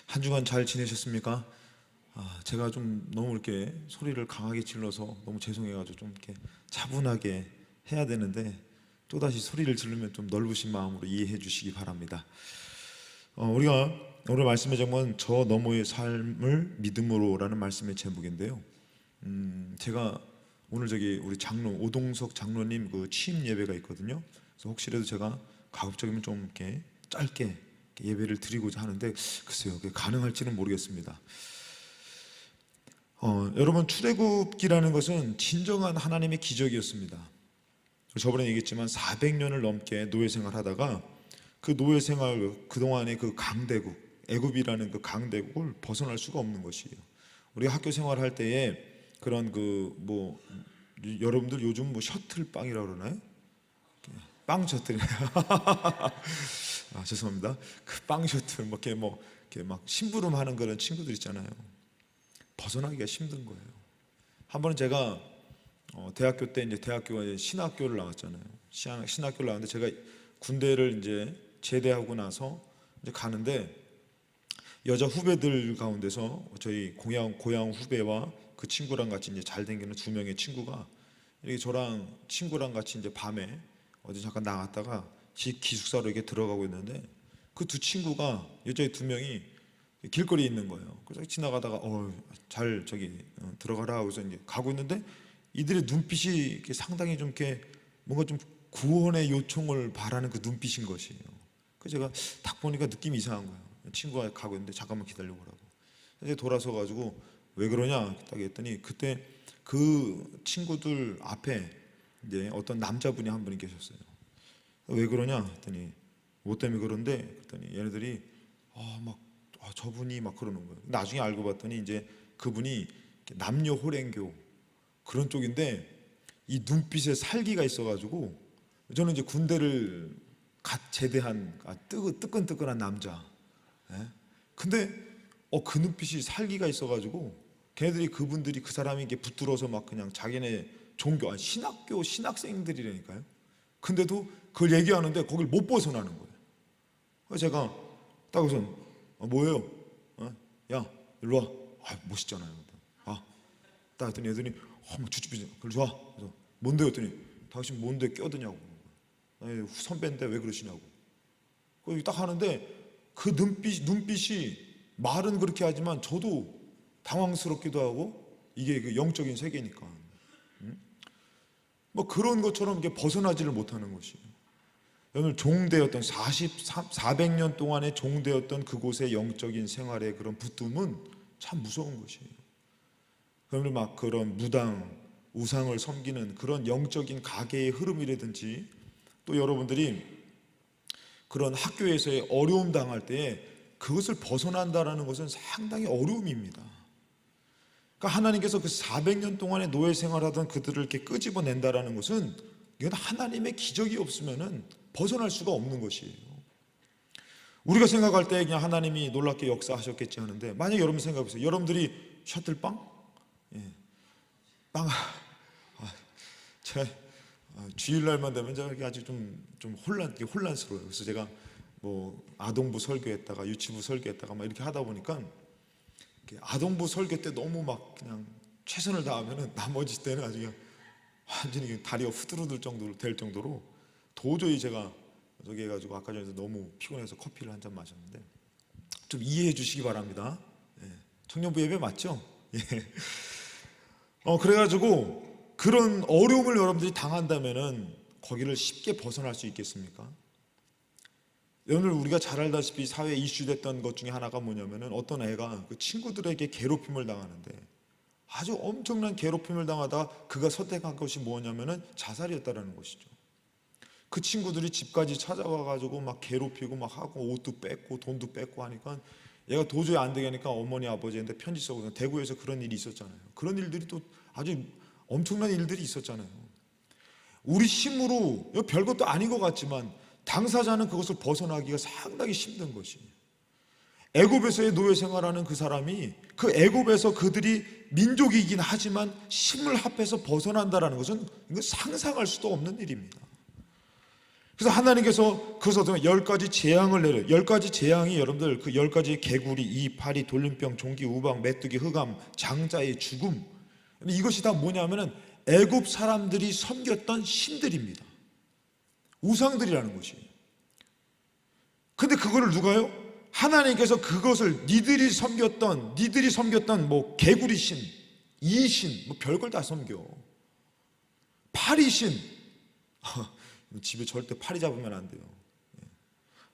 한 주간 잘 지내셨습니까? 제가 좀 너무 이렇게 소리를 강하게 질러서 너무 죄송해가지고 좀 이렇게 차분하게 해야 되는데 또다시 소리를 지르면 좀 넓으신 마음으로 이해해 주시기 바랍니다. 우리가 오늘 말씀의 제목은 저 너머의 삶을 믿음으로라는 말씀의 제목인데요. 제가 오늘 우리 장로 오동석 장로님 그 취임 예배가 있거든요. 그래서 혹시라도 제가 가급적이면 좀 이렇게 짧게 예배를 드리고자 하는데 글쎄요, 그게 가능할지는 모르겠습니다. 여러분, 출애굽기라는 것은 진정한 하나님의 기적이었습니다. 저번에 얘기했지만 400년을 넘게 노예 생활하다가 그 노예 생활 그동안의 그 강대국 애굽이라는 그 강대국을 벗어날 수가 없는 것이에요. 우리가 학교 생활할 때에 그런 여러분들 요즘 셔틀빵이라고 그러나요? 빵 셔틀. 죄송합니다. 그 빵 셔틀 이렇게 막 심부름하는 그런 친구들 있잖아요. 벗어나기가 힘든 거예요. 한 번은 제가 대학교 때 이제 대학교가 신학교를 나왔잖아요. 신학교를 나왔는데 제가 군대를 이제 제대하고 나서 이제 가는데 여자 후배들 가운데서 저희 고향 후배와 그 친구랑 같이 이제 잘 댕기는 두 명의 친구가 이렇게 저랑 친구랑 같이 이제 밤에 어디 잠깐 나갔다가 기숙사로 이렇게 들어가고 있는데 그 두 친구가 여자애 두 명이 길거리에 있는 거예요. 그래서 지나가다가 들어가라 하고서 이제 가고 있는데 이들의 눈빛이 이렇게 상당히 좀 이렇게 뭔가 좀 구원의 요청을 바라는 그 눈빛인 것이에요. 그래서 제가 딱 보니까 느낌이 이상한 거예요. 친구가 가고 있는데 잠깐만 기다려보라고. 그래서 돌아서 가지고 왜 그러냐 딱 했더니 그때 그 친구들 앞에 이제 어떤 남자분이 한 분이 계셨어요. 왜 그러냐 했더니 뭐 때문에 그런데 그랬더니 얘네들이 저분이 막 그러는 거예요. 나중에 알고 봤더니 이제 그분이 남녀 호랭교 그런 쪽인데 이 눈빛에 살기가 있어가지고 저는 이제 군대를 갓 제대한 뜨끈뜨끈한 남자. 근데 그 눈빛이 살기가 있어가지고 걔네들이 그분들이 그 사람이 이게 붙들어서 막 그냥 자기네 종교 신학교 신학생들이라니까요. 근데도 그걸 얘기하는데 거길 못 벗어나는 거예요. 그래서 제가 딱 우선 뭐예요? 야 일로 와. 멋있잖아요. 딱 했더니 애들이 막 주춤주춤 그래 좋아. 그래서 뭔데 했더니 당신 뭔데 껴드냐고. 선배인데 왜 그러시냐고. 거기 딱 하는데 그 눈빛이 말은 그렇게 하지만 저도 당황스럽기도 하고 이게 그 영적인 세계니까 그런 것처럼 이게 벗어나지를 못하는 것이에요. 오늘 종되었던 400년 동안의 종되었던 그곳의 영적인 생활의 그런 붙듦은 참 무서운 것이에요. 그러면 막 그런 무당, 우상을 섬기는 그런 영적인 가계의 흐름이라든지 또 여러분들이 그런 학교에서의 어려움 당할 때에 그것을 벗어난다는 것은 상당히 어려움입니다. 그러니까 하나님께서 그 400년 동안의 노예 생활하던 그들을 이렇게 끄집어낸다는 것은 이건 하나님의 기적이 없으면은 벗어날 수가 없는 것이에요. 우리가 생각할 때 그냥 하나님이 놀랍게 역사하셨겠지 하는데 만약 여러분 생각해보세요. 여러분들이 셔틀빵? 주일날만 되면 제가 아주 좀 혼란스러워요. 그래서 제가 아동부 설교했다가 유치부 설교했다가 막 이렇게 하다 보니까 아동부 설교 때 너무 막 그냥 최선을 다하면은 나머지 때는 아주 그냥 완전히 다리가 후들후들 될 정도로 도저히 제가 저기 해가지고 아까 전에 너무 피곤해서 커피를 한 잔 마셨는데 좀 이해해 주시기 바랍니다. 청년부 예배 맞죠? 그래가지고 그런 어려움을 여러분들이 당한다면은 거기를 쉽게 벗어날 수 있겠습니까? 오늘 우리가 잘 알다시피 사회에 이슈됐던 것 중에 하나가 뭐냐면은 어떤 애가 그 친구들에게 괴롭힘을 당하는데 아주 엄청난 괴롭힘을 당하다가 그가 선택한 것이 뭐냐면은 자살이었다라는 것이죠. 그 친구들이 집까지 찾아와 가지고 막 괴롭히고 막 하고 옷도 뺏고 돈도 뺏고 하니까 얘가 도저히 안 되니까 어머니 아버지한테 편지 써서 대구에서 그런 일이 있었잖아요. 그런 일들이 또 아주 엄청난 일들이 있었잖아요. 우리 힘으로 별것도 아닌 것 같지만 당사자는 그것을 벗어나기가 상당히 힘든 것이에요. 애굽에서의 노예 생활하는 그 사람이 그 애굽에서 그들이 민족이긴 하지만 힘을 합해서 벗어난다는 것은 이거 상상할 수도 없는 일입니다. 그래서 하나님께서 그것을 10가지 재앙을 내려. 10가지 재앙이 여러분들 그 10가지 개구리, 이파리, 돌림병, 종기, 우박, 메뚜기, 흑암, 장자의 죽음. 이것이 다 뭐냐면은 애굽 사람들이 섬겼던 신들입니다. 우상들이라는 것이에요. 근데 그거를 누가요? 하나님께서 그것을 니들이 섬겼던 뭐 개구리 신, 이신, 뭐 별걸 다 섬겨. 파리 신. 집에 절대 파리 잡으면 안 돼요.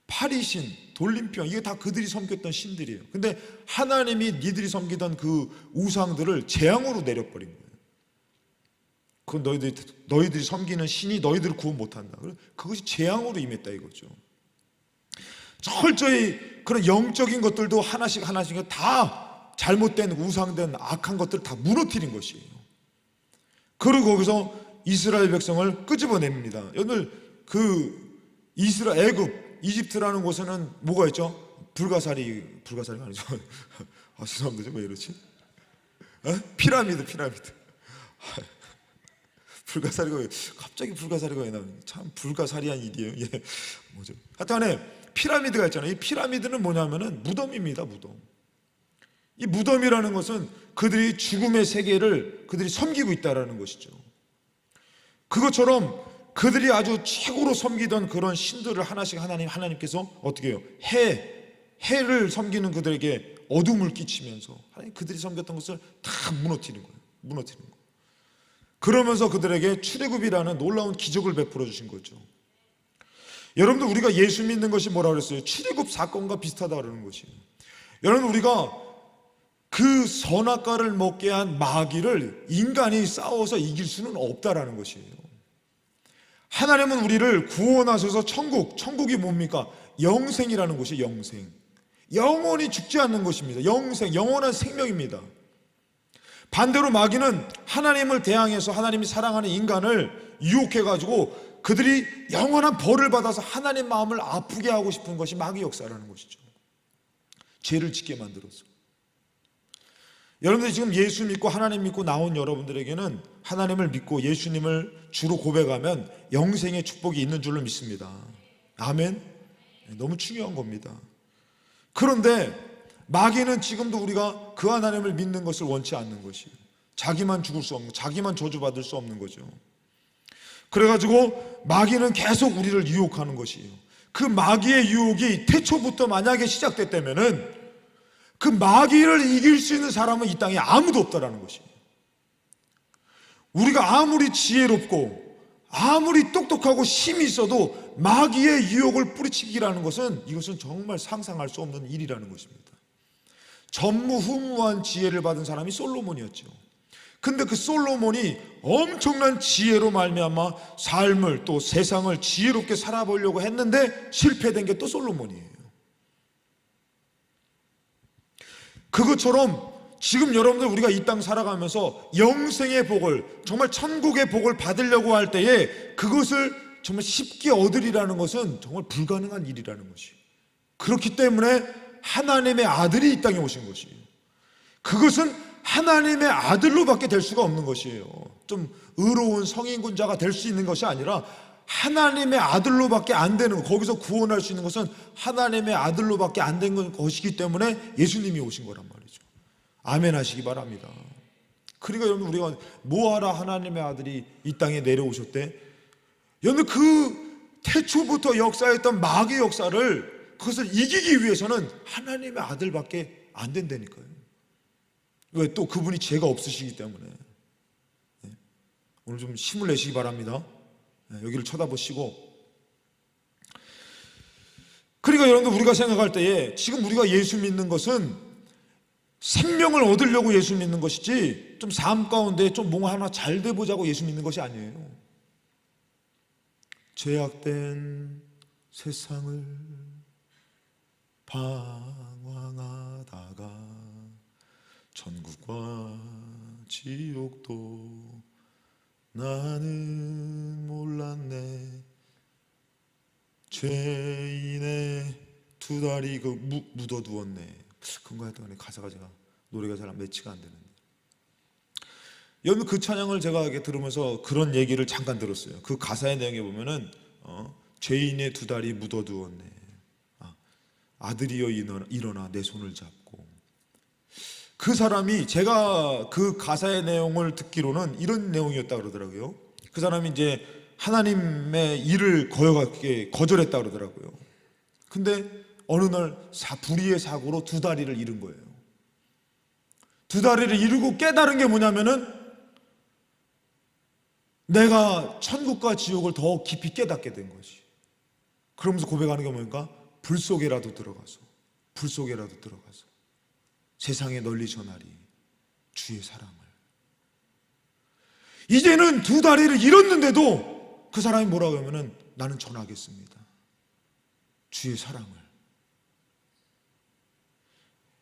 파리신, 돌림병, 이게 다 그들이 섬겼던 신들이에요. 근데 하나님이 니들이 섬기던 그 우상들을 재앙으로 내려버린 거예요. 그건 너희들이 섬기는 신이 너희들을 구원 못한다. 그것이 재앙으로 임했다 이거죠. 철저히 그런 영적인 것들도 하나씩 다 잘못된 우상된 악한 것들을 다 무너뜨린 것이에요. 그리고 거기서 이스라엘 백성을 끄집어냅니다. 오늘 그 애굽, 이집트라는 곳에는 뭐가 있죠? 불가사리가 아니죠. 죄송합니다. 왜 이러지? 피라미드. 갑자기 불가사리가 왜 나오는? 참 불가사리한 일이에요. 예, 뭐죠? 하여튼간에 피라미드가 있잖아요. 이 피라미드는 뭐냐면은 무덤입니다. 무덤. 이 무덤이라는 것은 그들이 죽음의 세계를 그들이 섬기고 있다라는 것이죠. 그것처럼 그들이 아주 최고로 섬기던 그런 신들을 하나씩 하나님께서 어떻게 해요? 해를 섬기는 그들에게 어둠을 끼치면서 하나님 그들이 섬겼던 것을 다 무너뜨리는 거예요. 그러면서 그들에게 출애굽이라는 놀라운 기적을 베풀어 주신 거죠. 여러분들 우리가 예수 믿는 것이 뭐라고 그랬어요? 출애굽 사건과 비슷하다 그러는 것이에요. 여러분 우리가 그 선악과를 먹게 한 마귀를 인간이 싸워서 이길 수는 없다라는 것이에요. 하나님은 우리를 구원하셔서 천국이 뭡니까? 영생이라는 곳이에요. 영생. 영원히 죽지 않는 것입니다. 영원한 생명입니다. 반대로 마귀는 하나님을 대항해서 하나님이 사랑하는 인간을 유혹해가지고 그들이 영원한 벌을 받아서 하나님 마음을 아프게 하고 싶은 것이 마귀 역사라는 것이죠. 죄를 짓게 만들어서. 여러분들이 지금 예수 믿고 하나님 믿고 나온 여러분들에게는 하나님을 믿고 예수님을 주로 고백하면 영생의 축복이 있는 줄로 믿습니다. 아멘. 너무 중요한 겁니다. 그런데 마귀는 지금도 우리가 그 하나님을 믿는 것을 원치 않는 것이에요. 자기만 죽을 수 없는, 자기만 저주받을 수 없는 거죠. 그래가지고 마귀는 계속 우리를 유혹하는 것이에요. 그 마귀의 유혹이 태초부터 만약에 시작됐다면은 그 마귀를 이길 수 있는 사람은 이 땅에 아무도 없다라는 것이에요. 우리가 아무리 지혜롭고 아무리 똑똑하고 힘이 있어도 마귀의 유혹을 뿌리치기라는 것은 이것은 정말 상상할 수 없는 일이라는 것입니다. 전무후무한 지혜를 받은 사람이 솔로몬이었죠. 근데 그 솔로몬이 엄청난 지혜로 말미암아 삶을 또 세상을 지혜롭게 살아보려고 했는데 실패된 게 또 솔로몬이에요. 그것처럼 지금 여러분들 우리가 이 땅 살아가면서 영생의 복을, 정말 천국의 복을 받으려고 할 때에 그것을 정말 쉽게 얻으리라는 것은 정말 불가능한 일이라는 것이에요. 그렇기 때문에 하나님의 아들이 이 땅에 오신 것이에요. 그것은 하나님의 아들로밖에 될 수가 없는 것이에요. 좀 의로운 성인군자가 될 수 있는 것이 아니라 하나님의 아들로밖에 안 되는 것, 거기서 구원할 수 있는 것은 하나님의 아들로밖에 안 된 것이기 때문에 예수님이 오신 거란 말이죠. 아멘 하시기 바랍니다. 그러니까 여러분 우리가 뭐하라 하나님의 아들이 이 땅에 내려오셨대? 여러분 그 태초부터 역사했던 마귀 역사를 그것을 이기기 위해서는 하나님의 아들밖에 안 된다니까요. 왜? 또 그분이 죄가 없으시기 때문에. 오늘 좀 힘을 내시기 바랍니다. 여기를 쳐다보시고. 그러니까 여러분들 우리가 생각할 때에 지금 우리가 예수 믿는 것은 생명을 얻으려고 예수 믿는 것이지 좀 삶 가운데 좀 뭔가 하나 잘 돼 보자고 예수 믿는 것이 아니에요. 죄악된 세상을 방황하다가 천국과 지옥도 나는 몰랐네. 죄인의 두 다리 묻어두었네. 그거 했더니 가사가 제가 노래가 잘 매치가 안 되는데. 여러분 그 찬양을 제가 이렇게 들으면서 그런 얘기를 잠깐 들었어요. 그 가사의 내용에 보면은 죄인의 두 다리 묻어두었네. 아들이여 일어나 내 손을 잡고. 그 사람이, 제가 그 가사의 내용을 듣기로는 이런 내용이었다 그러더라고요. 그 사람이 이제 하나님의 일을 거절했다 그러더라고요. 근데 어느 날 불의의 사고로 두 다리를 잃은 거예요. 두 다리를 잃고 깨달은 게 뭐냐면은 내가 천국과 지옥을 더 깊이 깨닫게 된 것이. 그러면서 고백하는 게 뭐니까 불 속에라도 들어가서 세상에 널리 전하리 주의 사랑을. 이제는 두 다리를 잃었는데도 그 사람이 뭐라고 하면은 나는 전하겠습니다, 주의 사랑을.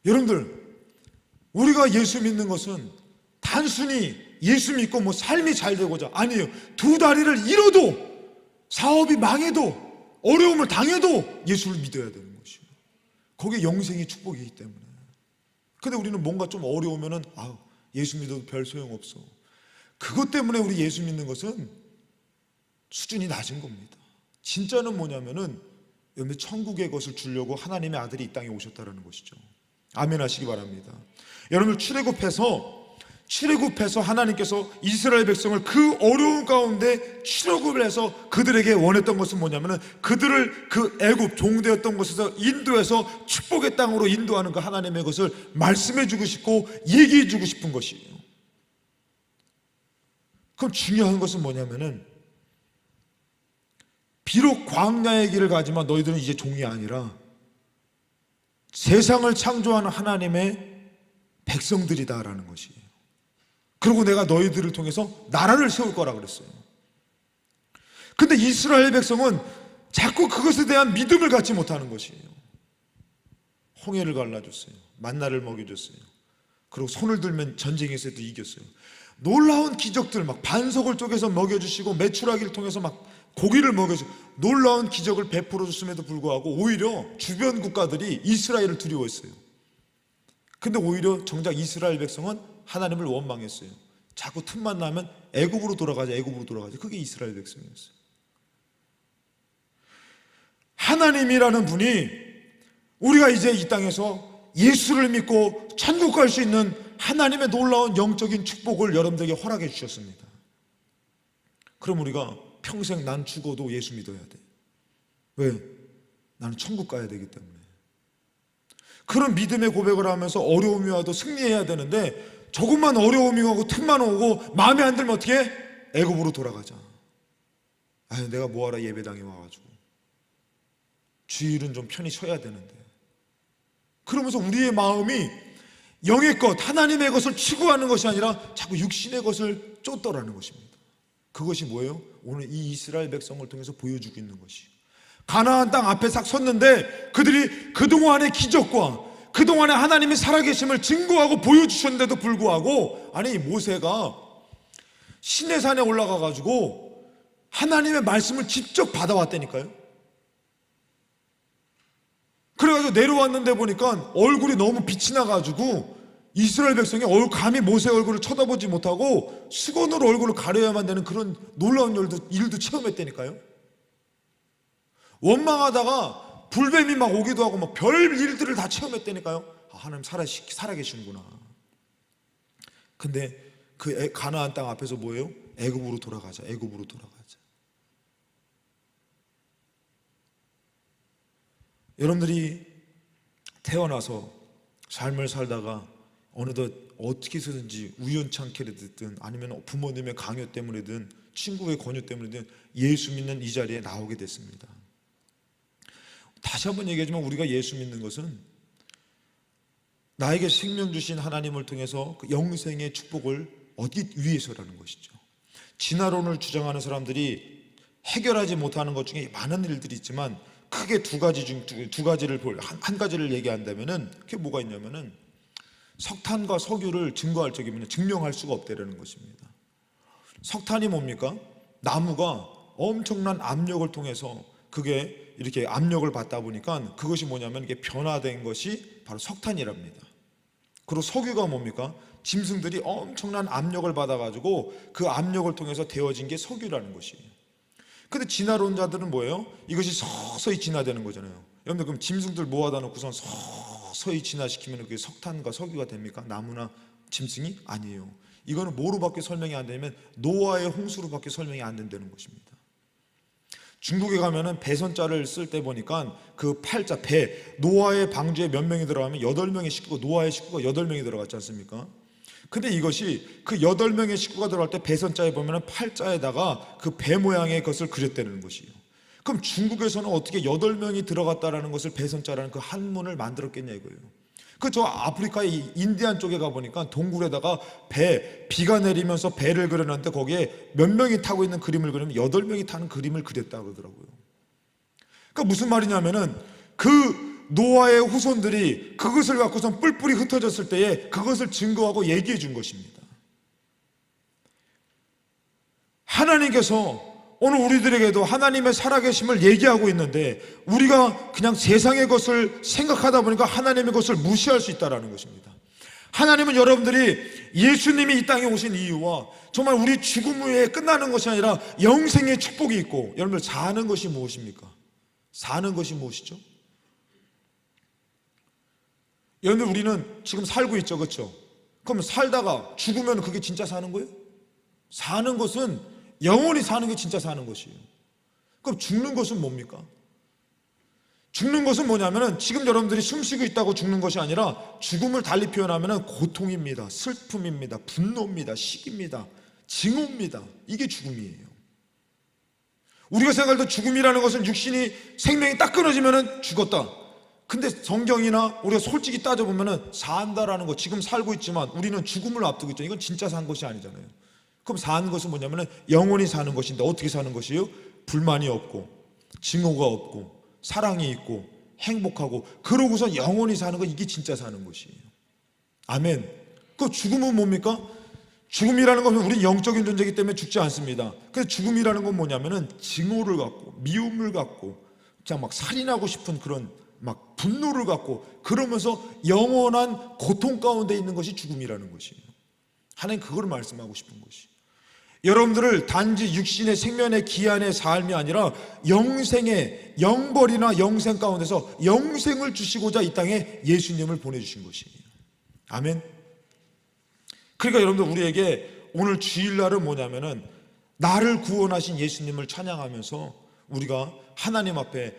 여러분들, 우리가 예수 믿는 것은 단순히 예수 믿고 뭐 삶이 잘 되고자, 아니에요. 두 다리를 잃어도, 사업이 망해도, 어려움을 당해도 예수를 믿어야 되는 것이에요. 거기에 영생의 축복이기 때문에. 근데 우리는 뭔가 좀 어려우면은 예수 믿어도 별 소용없어. 그것 때문에 우리 예수 믿는 것은 수준이 낮은 겁니다. 진짜는 뭐냐면은 여러분, 천국의 것을 주려고 하나님의 아들이 이 땅에 오셨다는 것이죠. 아멘 하시기 바랍니다. 여러분, 출애굽해서 하나님께서 이스라엘 백성을 그 어려운 가운데 출애굽을 해서 그들에게 원했던 것은 뭐냐면은 그들을 그 애굽 종되었던 곳에서 인도해서 축복의 땅으로 인도하는 그 하나님의 것을 말씀해 주고 싶고 얘기해 주고 싶은 것이에요. 그럼 중요한 것은 뭐냐면은 비록 광야의 길을 가지만 너희들은 이제 종이 아니라 세상을 창조하는 하나님의 백성들이다라는 것이에요. 그리고 내가 너희들을 통해서 나라를 세울 거라 그랬어요. 근데 이스라엘 백성은 자꾸 그것에 대한 믿음을 갖지 못하는 것이에요. 홍해를 갈라줬어요. 만나를 먹여줬어요. 그리고 손을 들면 전쟁에서도 이겼어요. 놀라운 기적들, 막 반석을 쪼개서 먹여주시고 메추라기를 통해서 막 고기를 먹여서 놀라운 기적을 베풀어 줬음에도 불구하고 오히려 주변 국가들이 이스라엘을 두려워했어요. 근데 오히려 정작 이스라엘 백성은 하나님을 원망했어요. 자꾸 틈만 나면 애굽으로 돌아가자. 그게 이스라엘 백성이었어요. 하나님이라는 분이 우리가 이제 이 땅에서 예수를 믿고 천국 갈 수 있는 하나님의 놀라운 영적인 축복을 여러분들에게 허락해 주셨습니다. 그럼 우리가 평생 난 죽어도 예수 믿어야 돼. 왜? 나는 천국 가야 되기 때문에. 그런 믿음의 고백을 하면서 어려움이 와도 승리해야 되는데, 조금만 어려움이 오고 틈만 오고 마음에 안 들면 어떻게 해? 애굽으로 돌아가자. 내가 뭐하러 예배당에 와가지고 주일은 좀 편히 쉬어야 되는데. 그러면서 우리의 마음이 영의 것, 하나님의 것을 추구하는 것이 아니라 자꾸 육신의 것을 쫓더라는 것입니다. 그것이 뭐예요? 오늘 이 이스라엘 백성을 통해서 보여주고 있는 것이, 가나안 땅 앞에 싹 섰는데 그들이 그동안의 기적과 그동안에 하나님이 살아계심을 증거하고 보여주셨는데도 불구하고, 아니 모세가 시내산에 올라가 가지고 하나님의 말씀을 직접 받아왔다니까요. 그래가지고 내려왔는데 보니까 얼굴이 너무 빛이 나가지고 이스라엘 백성이 감히 모세 얼굴을 쳐다보지 못하고 수건으로 얼굴을 가려야만 되는 그런 놀라운 일도 체험했다니까요. 원망하다가 불뱀이 막 오기도 하고 막 별 일들을 다 체험했다니까요. 하나님 살아계시는구나. 근데 그 가나안 땅 앞에서 뭐예요? 애굽으로 돌아가자. 여러분들이 태어나서 삶을 살다가 어느덧 어떻게 해서든지 우연찮게든 아니면 부모님의 강요 때문이든 친구의 권유 때문이든 예수 믿는 이 자리에 나오게 됐습니다. 다시 한번 얘기하지만 우리가 예수 믿는 것은 나에게 생명 주신 하나님을 통해서 그 영생의 축복을 얻기 위해서라는 것이죠. 진화론을 주장하는 사람들이 해결하지 못하는 것 중에 많은 일들이 있지만 크게 한 가지를 얘기한다면은 그게 뭐가 있냐면은 석탄과 석유를 증거할 적이면 증명할 수가 없다라는 것입니다. 석탄이 뭡니까? 나무가 엄청난 압력을 통해서 그게 이렇게 압력을 받다 보니까 그것이 뭐냐면 이게 변화된 것이 바로 석탄이랍니다. 그리고 석유가 뭡니까? 짐승들이 엄청난 압력을 받아가지고 그 압력을 통해서 되어진 게 석유라는 것이에요. 근데 진화론자들은 뭐예요? 이것이 서서히 진화되는 거잖아요. 여러분들 그럼 짐승들 모아다 놓고선 서서히 진화시키면 그게 석탄과 석유가 됩니까? 나무나 짐승이? 아니에요. 이거는 뭐로밖에 설명이 안 되냐면 노아의 홍수로밖에 설명이 안 된다는 것입니다. 중국에 가면은 배선자를 쓸 때 보니까 그 팔자 배, 노아의 방주에 몇 명이 들어가면 8명의 식구가, 노아의 식구가 8명이 들어갔지 않습니까? 근데 이것이 그 8명의 식구가 들어갈 때 배선자에 보면은 팔자에다가 그 배 모양의 것을 그렸다는 것이에요. 그럼 중국에서는 어떻게 8명이 들어갔다라는 것을 배선자라는 그 한문을 만들었겠냐 이거예요. 그 저 아프리카의 인디안 쪽에 가보니까 동굴에다가 비가 내리면서 배를 그려놨는데 거기에 몇 명이 타고 있는 그림을 그리면 8명이 타는 그림을 그렸다고 그러더라고요. 그러니까 무슨 말이냐면은 그 노아의 후손들이 그것을 갖고선 뿔뿔이 흩어졌을 때에 그것을 증거하고 얘기해 준 것입니다. 하나님께서 오늘 우리들에게도 하나님의 살아계심을 얘기하고 있는데 우리가 그냥 세상의 것을 생각하다 보니까 하나님의 것을 무시할 수 있다는 것입니다. 하나님은 여러분들이 예수님이 이 땅에 오신 이유와 정말 우리 죽음 후에 끝나는 것이 아니라 영생의 축복이 있고, 여러분들 사는 것이 무엇입니까? 사는 것이 무엇이죠? 여러분들 우리는 지금 살고 있죠, 그렇죠? 그럼 살다가 죽으면 그게 진짜 사는 거예요? 사는 것은 영원히 사는 게 진짜 사는 것이에요. 그럼 죽는 것은 뭡니까? 죽는 것은 뭐냐면은 지금 여러분들이 숨쉬고 있다고 죽는 것이 아니라 죽음을 달리 표현하면은 고통입니다, 슬픔입니다, 분노입니다, 시기입니다, 징후입니다. 이게 죽음이에요. 우리가 생각할 때 죽음이라는 것은 육신이 생명이 딱 끊어지면은 죽었다. 근데 성경이나 우리가 솔직히 따져보면은 산다라는 거, 지금 살고 있지만 우리는 죽음을 앞두고 있죠. 이건 진짜 산 것이 아니잖아요. 그럼 사는 것은 뭐냐면은 영원히 사는 것인데 어떻게 사는 것이에요? 불만이 없고 증오가 없고 사랑이 있고 행복하고 그러고서 영원히 사는 거, 이게 진짜 사는 것이에요. 아멘. 그 죽음은 뭡니까? 죽음이라는 것은 우리는 영적인 존재이기 때문에 죽지 않습니다. 그래서 죽음이라는 건 뭐냐면은 증오를 갖고 미움을 갖고 그냥 막 살인하고 싶은 그런 막 분노를 갖고 그러면서 영원한 고통 가운데 있는 것이 죽음이라는 것이에요. 하나님 그걸 말씀하고 싶은 것이, 여러분들을 단지 육신의 생명의 기한의 삶이 아니라 영생의 영벌이나 영생 가운데서 영생을 주시고자 이 땅에 예수님을 보내주신 것이에요. 아멘. 그러니까 여러분들 우리에게 오늘 주일날은 뭐냐면은 나를 구원하신 예수님을 찬양하면서 우리가 하나님 앞에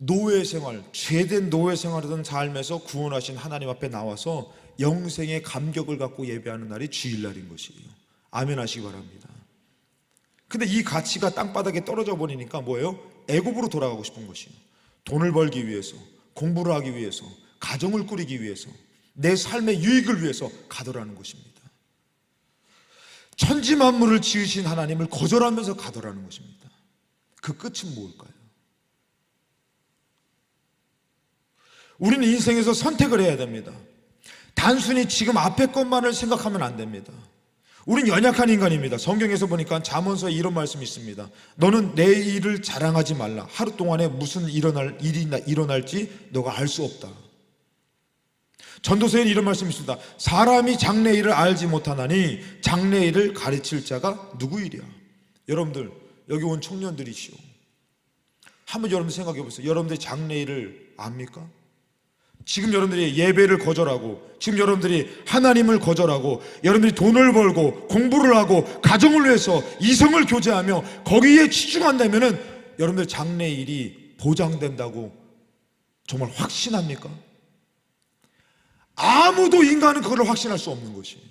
노예 생활, 죄된 노예 생활하던 삶에서 구원하신 하나님 앞에 나와서 영생의 감격을 갖고 예배하는 날이 주일날인 것이에요. 아멘 하시기 바랍니다. 근데 이 가치가 땅바닥에 떨어져 버리니까 뭐예요? 애굽으로 돌아가고 싶은 것이에요. 돈을 벌기 위해서, 공부를 하기 위해서, 가정을 꾸리기 위해서, 내 삶의 유익을 위해서 가더라는 것입니다. 천지 만물을 지으신 하나님을 거절하면서 가더라는 것입니다. 그 끝은 뭘까요? 우리는 인생에서 선택을 해야 됩니다. 단순히 지금 앞에 것만을 생각하면 안 됩니다. 우린 연약한 인간입니다. 성경에서 보니까 잠언서에 이런 말씀이 있습니다. 너는 내 일을 자랑하지 말라. 하루 동안에 무슨 일이 일어날지 너가 알 수 없다. 전도서에는 이런 말씀이 있습니다. 사람이 장래 일을 알지 못하나니 장래 일을 가르칠 자가 누구이랴. 여러분들 여기 온 청년들이시오. 한번 여러분 생각해 보세요. 여러분들이 장래 일을 압니까? 지금 여러분들이 예배를 거절하고, 지금 여러분들이 하나님을 거절하고, 여러분들이 돈을 벌고 공부를 하고 가정을 위해서 이성을 교제하며 거기에 치중한다면은 여러분들 장래 일이 보장된다고 정말 확신합니까? 아무도 인간은 그걸 확신할 수 없는 것이에요.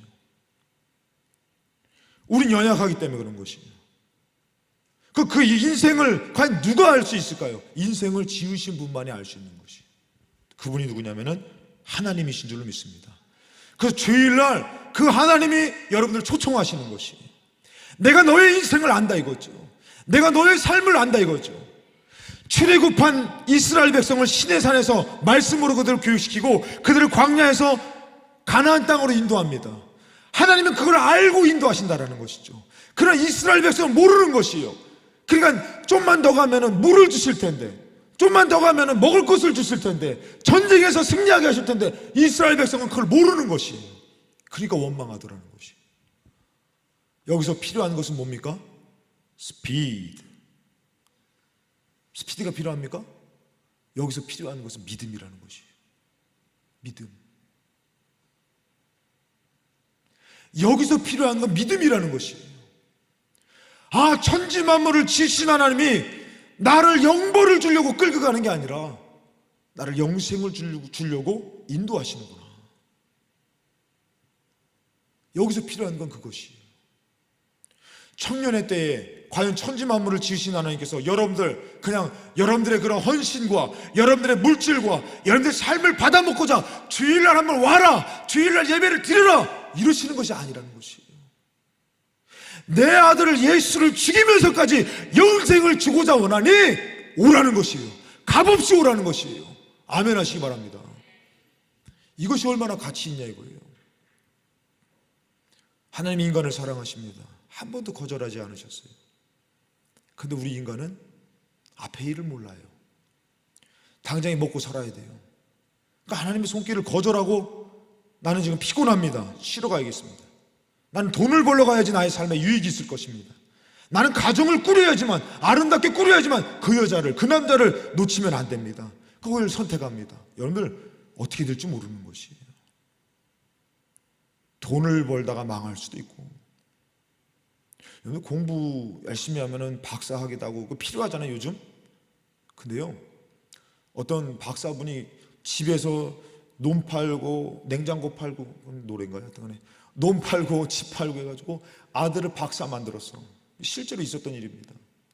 우린 연약하기 때문에 그런 것이에요. 그 인생을 과연 누가 알 수 있을까요? 인생을 지으신 분만이 알 수 있는 것이에요. 그분이 누구냐면은 하나님이신 줄로 믿습니다. 그래서 주일날 그 하나님이 여러분들 초청하시는 것이에요. 내가 너의 인생을 안다 이거죠. 내가 너의 삶을 안다 이거죠. 출애굽한 이스라엘 백성을 시내산에서 말씀으로 그들을 교육시키고 그들을 광야에서 가나안 땅으로 인도합니다. 하나님은 그걸 알고 인도하신다라는 것이죠. 그러나 이스라엘 백성은 모르는 것이에요. 그러니까 좀만 더 가면은 물을 주실 텐데, 좀만 더 가면은 먹을 것을 주실 텐데, 전쟁에서 승리하게 하실 텐데, 이스라엘 백성은 그걸 모르는 것이에요. 그러니까 원망하더라는 것이에요. 여기서 필요한 것은 뭡니까? 스피드. 스피드가 필요합니까? 여기서 필요한 것은 믿음이라는 것이에요. 믿음. 여기서 필요한 건 믿음이라는 것이에요. 천지 만물을 지으신 하나님이 나를 영벌을 주려고 끌고 가는 게 아니라 나를 영생을 주려고 인도하시는구나. 여기서 필요한 건 그것이에요. 청년의 때에 과연 천지 만물을 지으신 하나님께서 여러분들의 그런 헌신과 여러분들의 물질과 여러분들의 삶을 받아먹고자 주일날 한번 와라, 주일날 예배를 드리라 이러시는 것이 아니라는 것이에요. 내 아들을 예수를 죽이면서까지 영생을 주고자 원하니 오라는 것이에요. 값없이 오라는 것이에요. 아멘 하시기 바랍니다. 이것이 얼마나 가치 있냐 이거예요. 하나님이 인간을 사랑하십니다. 한 번도 거절하지 않으셨어요. 근데 우리 인간은 앞에 일을 몰라요. 당장에 먹고 살아야 돼요. 그러니까 하나님의 손길을 거절하고 나는 지금 피곤합니다. 쉬러 가야겠습니다. 나는 돈을 벌러 가야지 나의 삶에 유익이 있을 것입니다. 나는 가정을 꾸려야지만, 아름답게 꾸려야지만 그 여자를, 그 남자를 놓치면 안 됩니다. 그걸 선택합니다. 여러분들 어떻게 될지 모르는 것이에요. 돈을 벌다가 망할 수도 있고, 여러분 공부 열심히 하면은 박사학위도 하고 그거 필요하잖아요 요즘. 근데요, 어떤 박사분이 집에서 논 팔고 냉장고 팔고, 노래인가요? 하여튼 논 팔고 집 팔고 해가지고 아들을 박사 만들었어. 실제로 있었던 일입니다.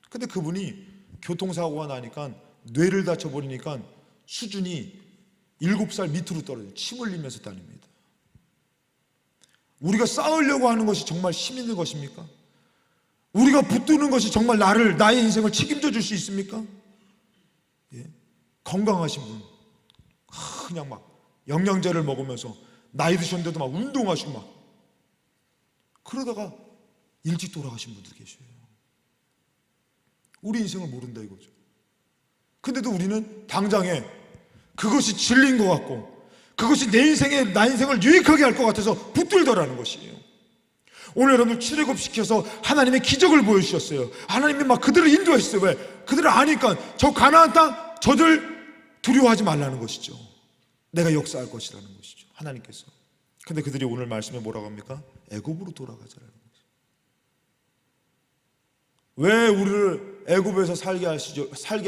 근데 그분이 교통사고가 나니까 뇌를 다쳐버리니까 수준이 7살 밑으로 떨어져요. 침 흘리면서 다닙니다. 우리가 싸우려고 하는 것이 정말 힘 있는 것입니까? 우리가 붙드는 것이 정말 나의 인생을 책임져 줄 수 있습니까? 예? 건강하신 분 그냥 막 영양제를 먹으면서 나이 드셨는데도 막 운동하시고 막 그러다가 일찍 돌아가신 분들 계셔요. 우리 인생을 모른다 이거죠. 근데도 우리는 당장에 그것이 진리인 것 같고 그것이 내 인생을 유익하게 할 것 같아서 붙들더라는 것이에요. 오늘 여러분들 출애굽시켜서 하나님의 기적을 보여주셨어요. 하나님이 막 그들을 인도했어요. 왜? 그들을 아니까 저 가나안 땅 저들 두려워하지 말라는 것이죠. 내가 역사할 것이라는 것이죠. 하나님께서. 근데 그들이 오늘 말씀에 뭐라고 합니까? 애굽으로 돌아가자라는 거죠. 왜 우리를 애굽에서 살게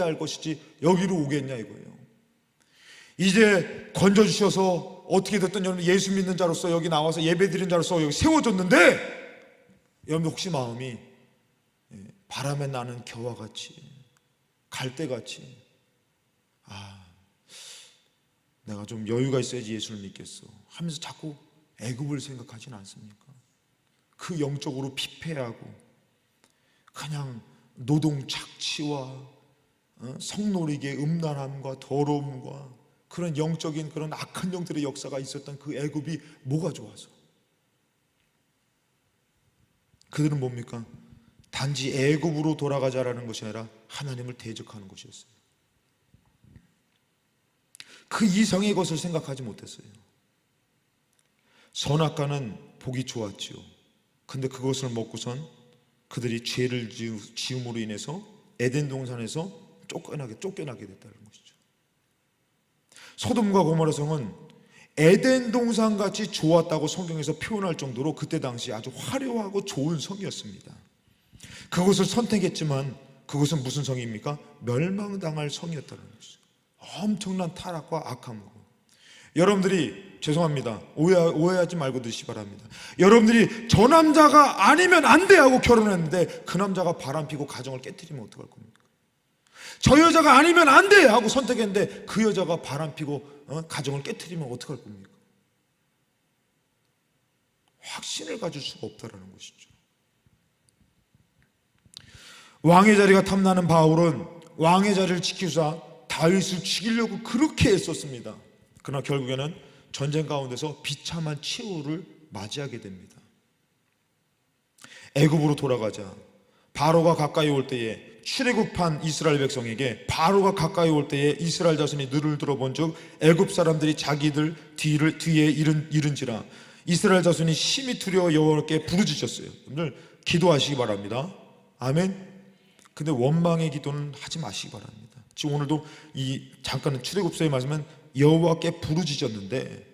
할 것이지 여기로 오겠냐 이거예요. 이제 건져주셔서 어떻게 됐든 여러분 예수 믿는 자로서 여기 나와서 예배드리는 자로서 여기 세워졌는데 여러분 혹시 마음이 바람에 나는 겨와 같이 갈대같이 내가 좀 여유가 있어야지 예수를 믿겠어 하면서 자꾸 애굽을 생각하진 않습니까? 그 영적으로 피폐하고 그냥 노동 착취와 성노리의 음란함과 더러움과 그런 영적인 그런 악한 영들의 역사가 있었던 그 애굽이 뭐가 좋아서? 그들은 뭡니까? 단지 애굽으로 돌아가자라는 것이 아니라 하나님을 대적하는 것이었어요. 그 이상의 것을 생각하지 못했어요. 선악과는 보기 좋았지요. 근데 그것을 먹고선 그들이 죄를 지음으로 인해서 에덴 동산에서 쫓겨나게 됐다는 것이죠. 소돔과 고모라 성은 에덴 동산 같이 좋았다고 성경에서 표현할 정도로 그때 당시 아주 화려하고 좋은 성이었습니다. 그것을 선택했지만 그것은 무슨 성입니까? 멸망당할 성이었다는 것이죠. 엄청난 타락과 악함으로. 여러분들이 죄송합니다. 오해하지 말고 드시기 바랍니다. 여러분들이 저 남자가 아니면 안 돼 하고 결혼했는데 그 남자가 바람피고 가정을 깨트리면 어떡할 겁니까? 저 여자가 아니면 안 돼 하고 선택했는데 그 여자가 바람피고 가정을 깨트리면 어떡할 겁니까? 확신을 가질 수가 없다는 것이죠. 왕의 자리가 탐나는 바울은 왕의 자리를 지키사 다윗을 죽이려고 그렇게 애썼습니다. 그러나 결국에는 전쟁 가운데서 비참한 최후를 맞이하게 됩니다. 애굽으로 돌아가자. 바로가 가까이 올 때에 출애굽한 이스라엘 백성에게 바로가 가까이 올 때에 이스라엘 자손이 눈을 들어본즉 애굽 사람들이 자기들 뒤에 이른지라 이스라엘 자손이 심히 두려워 여호와께 부르짖었어요. 여러분들 기도하시기 바랍니다. 아멘. 근데 원망의 기도는 하지 마시기 바랍니다. 지금 오늘도 이 잠깐 출애굽서의 말씀은 여호와께 부르짖었는데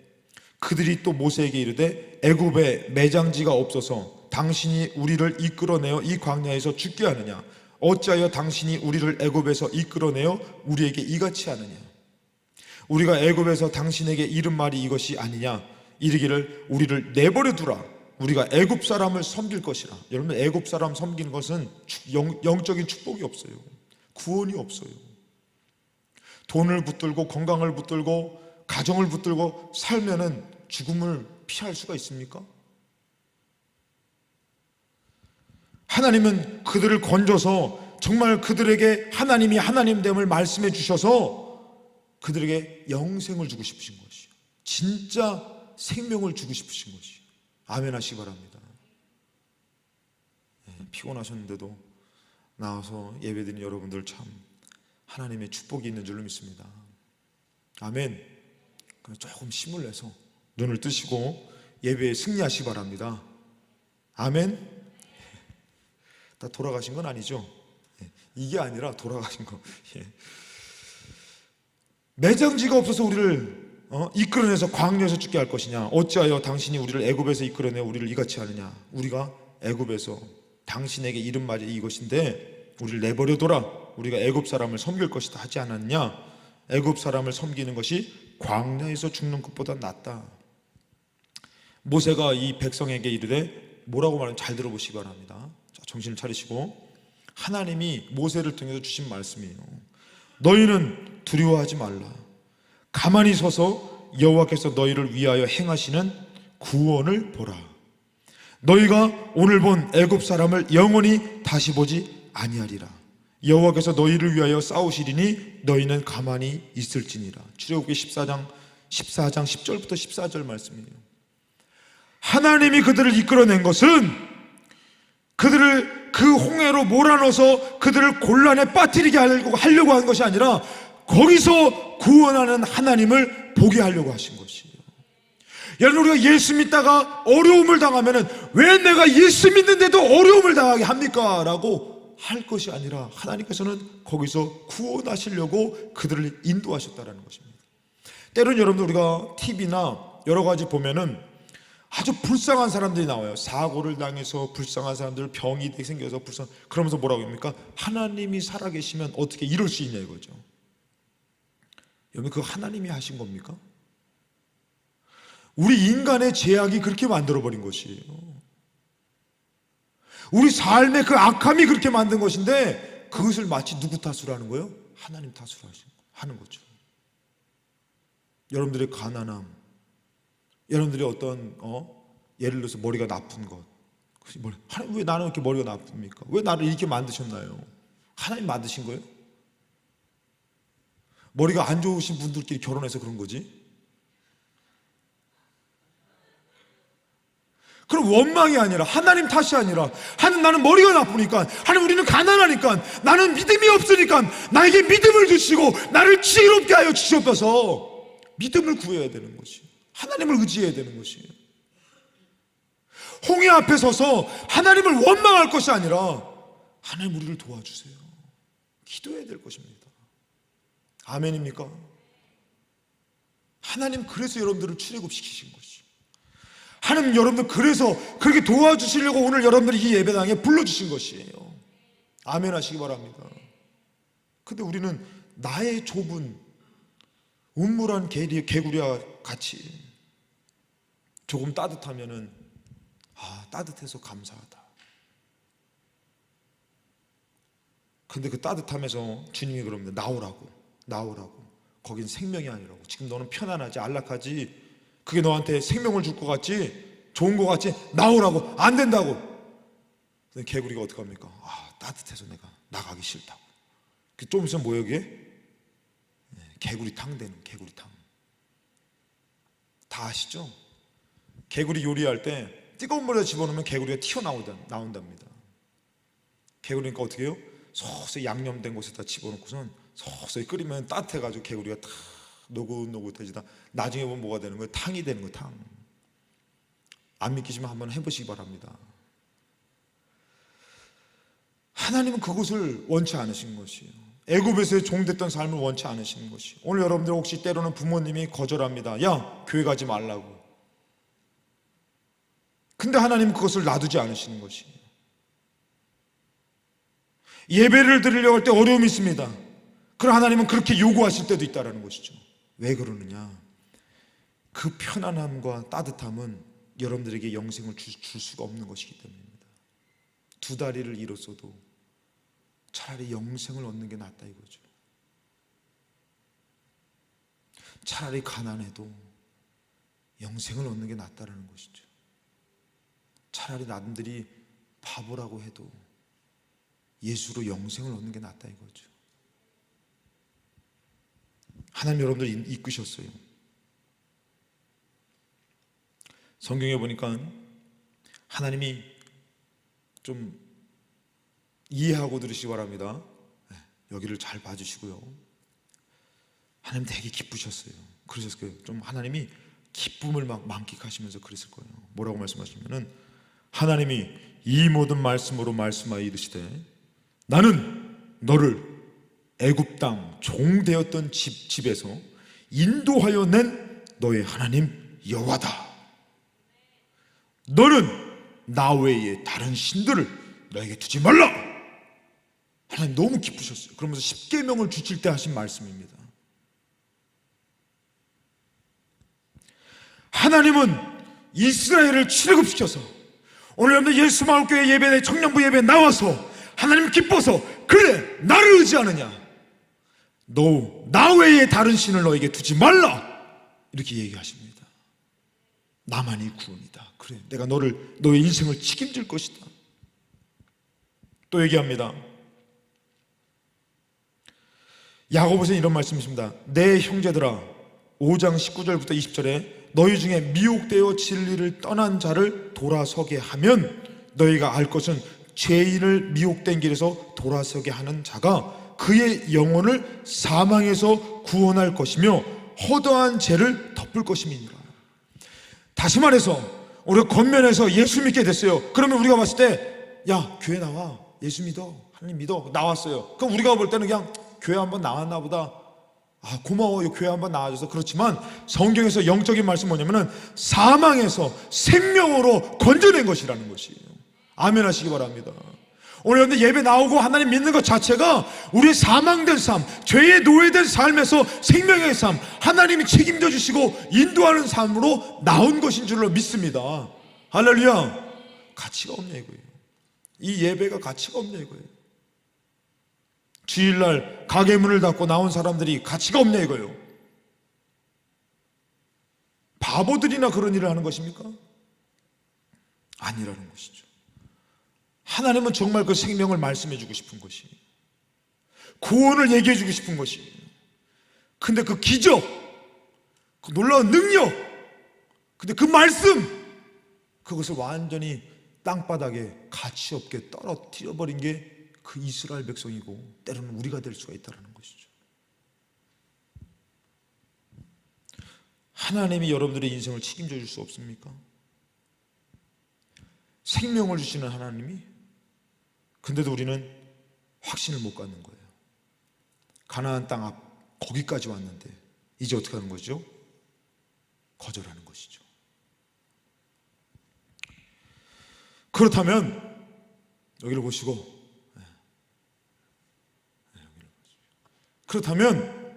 그들이 또 모세에게 이르되 애굽에 매장지가 없어서 당신이 우리를 이끌어내어 이 광야에서 죽게 하느냐? 어찌하여 당신이 우리를 애굽에서 이끌어내어 우리에게 이같이 하느냐? 우리가 애굽에서 당신에게 이른 말이 이것이 아니냐? 이르기를 우리를 내버려 두라. 우리가 애굽 사람을 섬길 것이라. 여러분, 애굽 사람 섬기는 것은 영적인 축복이 없어요. 구원이 없어요. 돈을 붙들고 건강을 붙들고 가정을 붙들고 살면은 죽음을 피할 수가 있습니까? 하나님은 그들을 건져서 정말 그들에게 하나님이 하나님됨을 말씀해 주셔서 그들에게 영생을 주고 싶으신 것이요, 진짜 생명을 주고 싶으신 것이요. 아멘 하시기 바랍니다. 피곤하셨는데도 나와서 예배드린 여러분들 참 하나님의 축복이 있는 줄로 믿습니다. 아멘. 조금 힘을 내서 눈을 뜨시고 예배에 승리하시기 바랍니다. 아멘. 다 돌아가신 건 아니죠? 이게 아니라 돌아가신 거. 매장지가 없어서 우리를 이끌어내서 광야에서 죽게 할 것이냐? 어찌하여 당신이 우리를 애굽에서 이끌어내 우리를 이같이 하느냐? 우리가 애굽에서 당신에게 이른 말이 이것인데 우리를 내버려둬라. 우리가 애굽 사람을 섬길 것이다 하지 않았냐? 애굽 사람을 섬기는 것이 광야에서 죽는 것보다 낫다. 모세가 이 백성에게 이르되 뭐라고 말하는지 잘 들어보시기 바랍니다. 자, 정신을 차리시고, 하나님이 모세를 통해서 주신 말씀이에요. 너희는 두려워하지 말라. 가만히 서서 여호와께서 너희를 위하여 행하시는 구원을 보라. 너희가 오늘 본 애굽 사람을 영원히 다시 보지 아니하리라. 여호와께서 너희를 위하여 싸우시리니 너희는 가만히 있을지니라. 출애굽기 14장 10절부터 14절 말씀이에요. 하나님이 그들을 이끌어낸 것은 그들을 그 홍해로 몰아넣어서 그들을 곤란에 빠뜨리게 하려고 한 것이 아니라 거기서 구원하는 하나님을 보게 하려고 하신 것이에요. 여러분, 우리가 예수 믿다가 어려움을 당하면 왜 내가 예수 믿는데도 어려움을 당하게 합니까? 라고 할 것이 아니라 하나님께서는 거기서 구원하시려고 그들을 인도하셨다는 것입니다. 때로는 여러분들 우리가 TV나 여러 가지 보면은 아주 불쌍한 사람들이 나와요. 사고를 당해서 불쌍한 사람들, 병이 생겨서 그러면서 뭐라고 합니까? 하나님이 살아계시면 어떻게 이럴 수 있냐 이거죠. 여러분, 그거 하나님이 하신 겁니까? 우리 인간의 죄악이 그렇게 만들어버린 것이에요. 우리 삶의 그 악함이 그렇게 만든 것인데 그것을 마치 누구 탓으로 하는 거예요? 하나님 탓으로 하는 거죠. 여러분들의 가난함, 여러분들의 어떤 예를 들어서 머리가 나쁜 것, 하나님 왜 나는 이렇게 머리가 나쁩니까? 왜 나를 이렇게 만드셨나요? 하나님 만드신 거예요? 머리가 안 좋으신 분들끼리 결혼해서 그런 거지? 그럼 원망이 아니라 하나님 탓이 아니라 하나님, 나는 머리가 나쁘니까, 하나님 우리는 가난하니까, 나는 믿음이 없으니까 나에게 믿음을 주시고 나를 지혜롭게 하여 주시옵소서. 믿음을 구해야 되는 것이, 하나님을 의지해야 되는 것이에요. 홍해 앞에 서서 하나님을 원망할 것이 아니라 하나님 우리를 도와주세요, 기도해야 될 것입니다. 아멘입니까? 하나님 그래서 여러분들을 출애굽시키신 것이, 하나님 여러분들 그래서 그렇게 도와주시려고 오늘 여러분들이 이 예배당에 불러주신 것이에요. 아멘 하시기 바랍니다. 근데 우리는 나의 좁은 음물한 개구리와 같이 조금 따뜻하면은 따뜻해서 감사하다. 근데 그 따뜻함에서 주님이 그럽니다. 나오라고. 거긴 생명이 아니라고. 지금 너는 편안하지, 안락하지, 그게 너한테 생명을 줄 것 같지, 좋은 것 같지, 나오라고. 안 된다고. 근데 개구리가 어떻게 합니까? 따뜻해서 내가 나가기 싫다고. 좀 있으면 뭐예요 그게? 개구리탕 되는, 개구리탕. 다 아시죠? 개구리 요리할 때 뜨거운 물에 집어넣으면 개구리가 튀어나온답니다. 개구리니까 어떻게 해요? 서서히 양념된 곳에다 집어넣고선 서서히 끓이면 따뜻해가지고 개구리가 다 노릇노릇해지다 나중에 보면 뭐가 되는 거예요? 탕이 되는 거예요. 탕. 안 믿기시면 한번 해보시기 바랍니다. 하나님은 그것을 원치 않으신 것이에요. 애굽에서의 종됐던 삶을 원치 않으시는 것이에요. 오늘 여러분들 혹시 때로는 부모님이 거절합니다. 야, 교회 가지 말라고. 근데 하나님은 그것을 놔두지 않으시는 것이에요. 예배를 드리려고 할 때 어려움이 있습니다. 그럼 하나님은 그렇게 요구하실 때도 있다는 것이죠. 왜 그러느냐? 그 편안함과 따뜻함은 여러분들에게 영생을 줄 수가 없는 것이기 때문입니다. 두 다리를 잃었어도 차라리 영생을 얻는 게 낫다 이거죠. 차라리 가난해도 영생을 얻는 게 낫다는 것이죠. 차라리 남들이 바보라고 해도 예수로 영생을 얻는 게 낫다 이거죠. 하나님 여러분들 이끄셨어요. 성경에 보니까 하나님이 좀 이해하고 들으시기 바랍니다. 여기를 잘 봐주시고요. 하나님 되게 기쁘셨어요. 그러셨을 거예요. 좀 하나님이 기쁨을 막 만끽하시면서 그랬을 거예요. 뭐라고 말씀하시면은 하나님이 이 모든 말씀으로 말씀하여 이르시되 나는 너를 애굽 땅 종되었던 집에서 인도하여 낸 너의 하나님 여호와다. 너는 나 외에 다른 신들을 너에게 두지 말라. 하나님 너무 기쁘셨어요. 그러면서 십계명을 주실 때 하신 말씀입니다. 하나님은 이스라엘을 출애굽시켜서 오늘 여러분들 예수마을교회 예배, 청년부 예배에 나와서 하나님 기뻐서 그래 나를 의지하느냐, 너 나 외에 다른 신을 너에게 두지 말라 이렇게 얘기하십니다. 나만이 구원이다. 그래 내가 너의 인생을 책임질 것이다. 또 얘기합니다. 야고보서 이런 말씀이 있습니다. 내 형제들아 5장 19절부터 20절에 너희 중에 미혹되어 진리를 떠난 자를 돌아서게 하면 너희가 알 것은 죄인을 미혹된 길에서 돌아서게 하는 자가 그의 영혼을 사망에서 구원할 것이며 허다한 죄를 덮을 것임이니라. 다시 말해서 우리가 겉면에서 예수 믿게 됐어요. 그러면 우리가 봤을 때 야 교회 나와, 예수 믿어, 하나님 믿어, 나왔어요. 그럼 우리가 볼 때는 그냥 교회 한번 나왔나 보다, 아 고마워요 교회 한번 나와줘서. 그렇지만 성경에서 영적인 말씀 뭐냐면은 사망에서 생명으로 건져낸 것이라는 것이에요. 아멘 하시기 바랍니다. 오늘 여러분들 예배 나오고 하나님 믿는 것 자체가 우리의 사망된 삶, 죄에 노예된 삶에서 생명의 삶, 하나님이 책임져 주시고 인도하는 삶으로 나온 것인 줄로 믿습니다. 할렐루야. 가치가 없냐 이거예요. 이 예배가 가치가 없냐 이거예요. 주일날 가게 문을 닫고 나온 사람들이 가치가 없냐 이거예요. 바보들이나 그런 일을 하는 것입니까? 아니라는 것이죠. 하나님은 정말 그 생명을 말씀해 주고 싶은 것이에요. 구원을 얘기해 주고 싶은 것이에요. 근데 그 기적, 그 놀라운 능력, 근데 그 말씀, 그것을 완전히 땅바닥에 가치 없게 떨어뜨려 버린 게 그 이스라엘 백성이고 때로는 우리가 될 수가 있다는 것이죠. 하나님이 여러분들의 인생을 책임져 줄 수 없습니까? 생명을 주시는 하나님이, 근데도 우리는 확신을 못 갖는 거예요. 가나안 땅 앞 거기까지 왔는데 이제 어떻게 하는 거죠? 거절하는 것이죠. 그렇다면 여기를 보시고, 그렇다면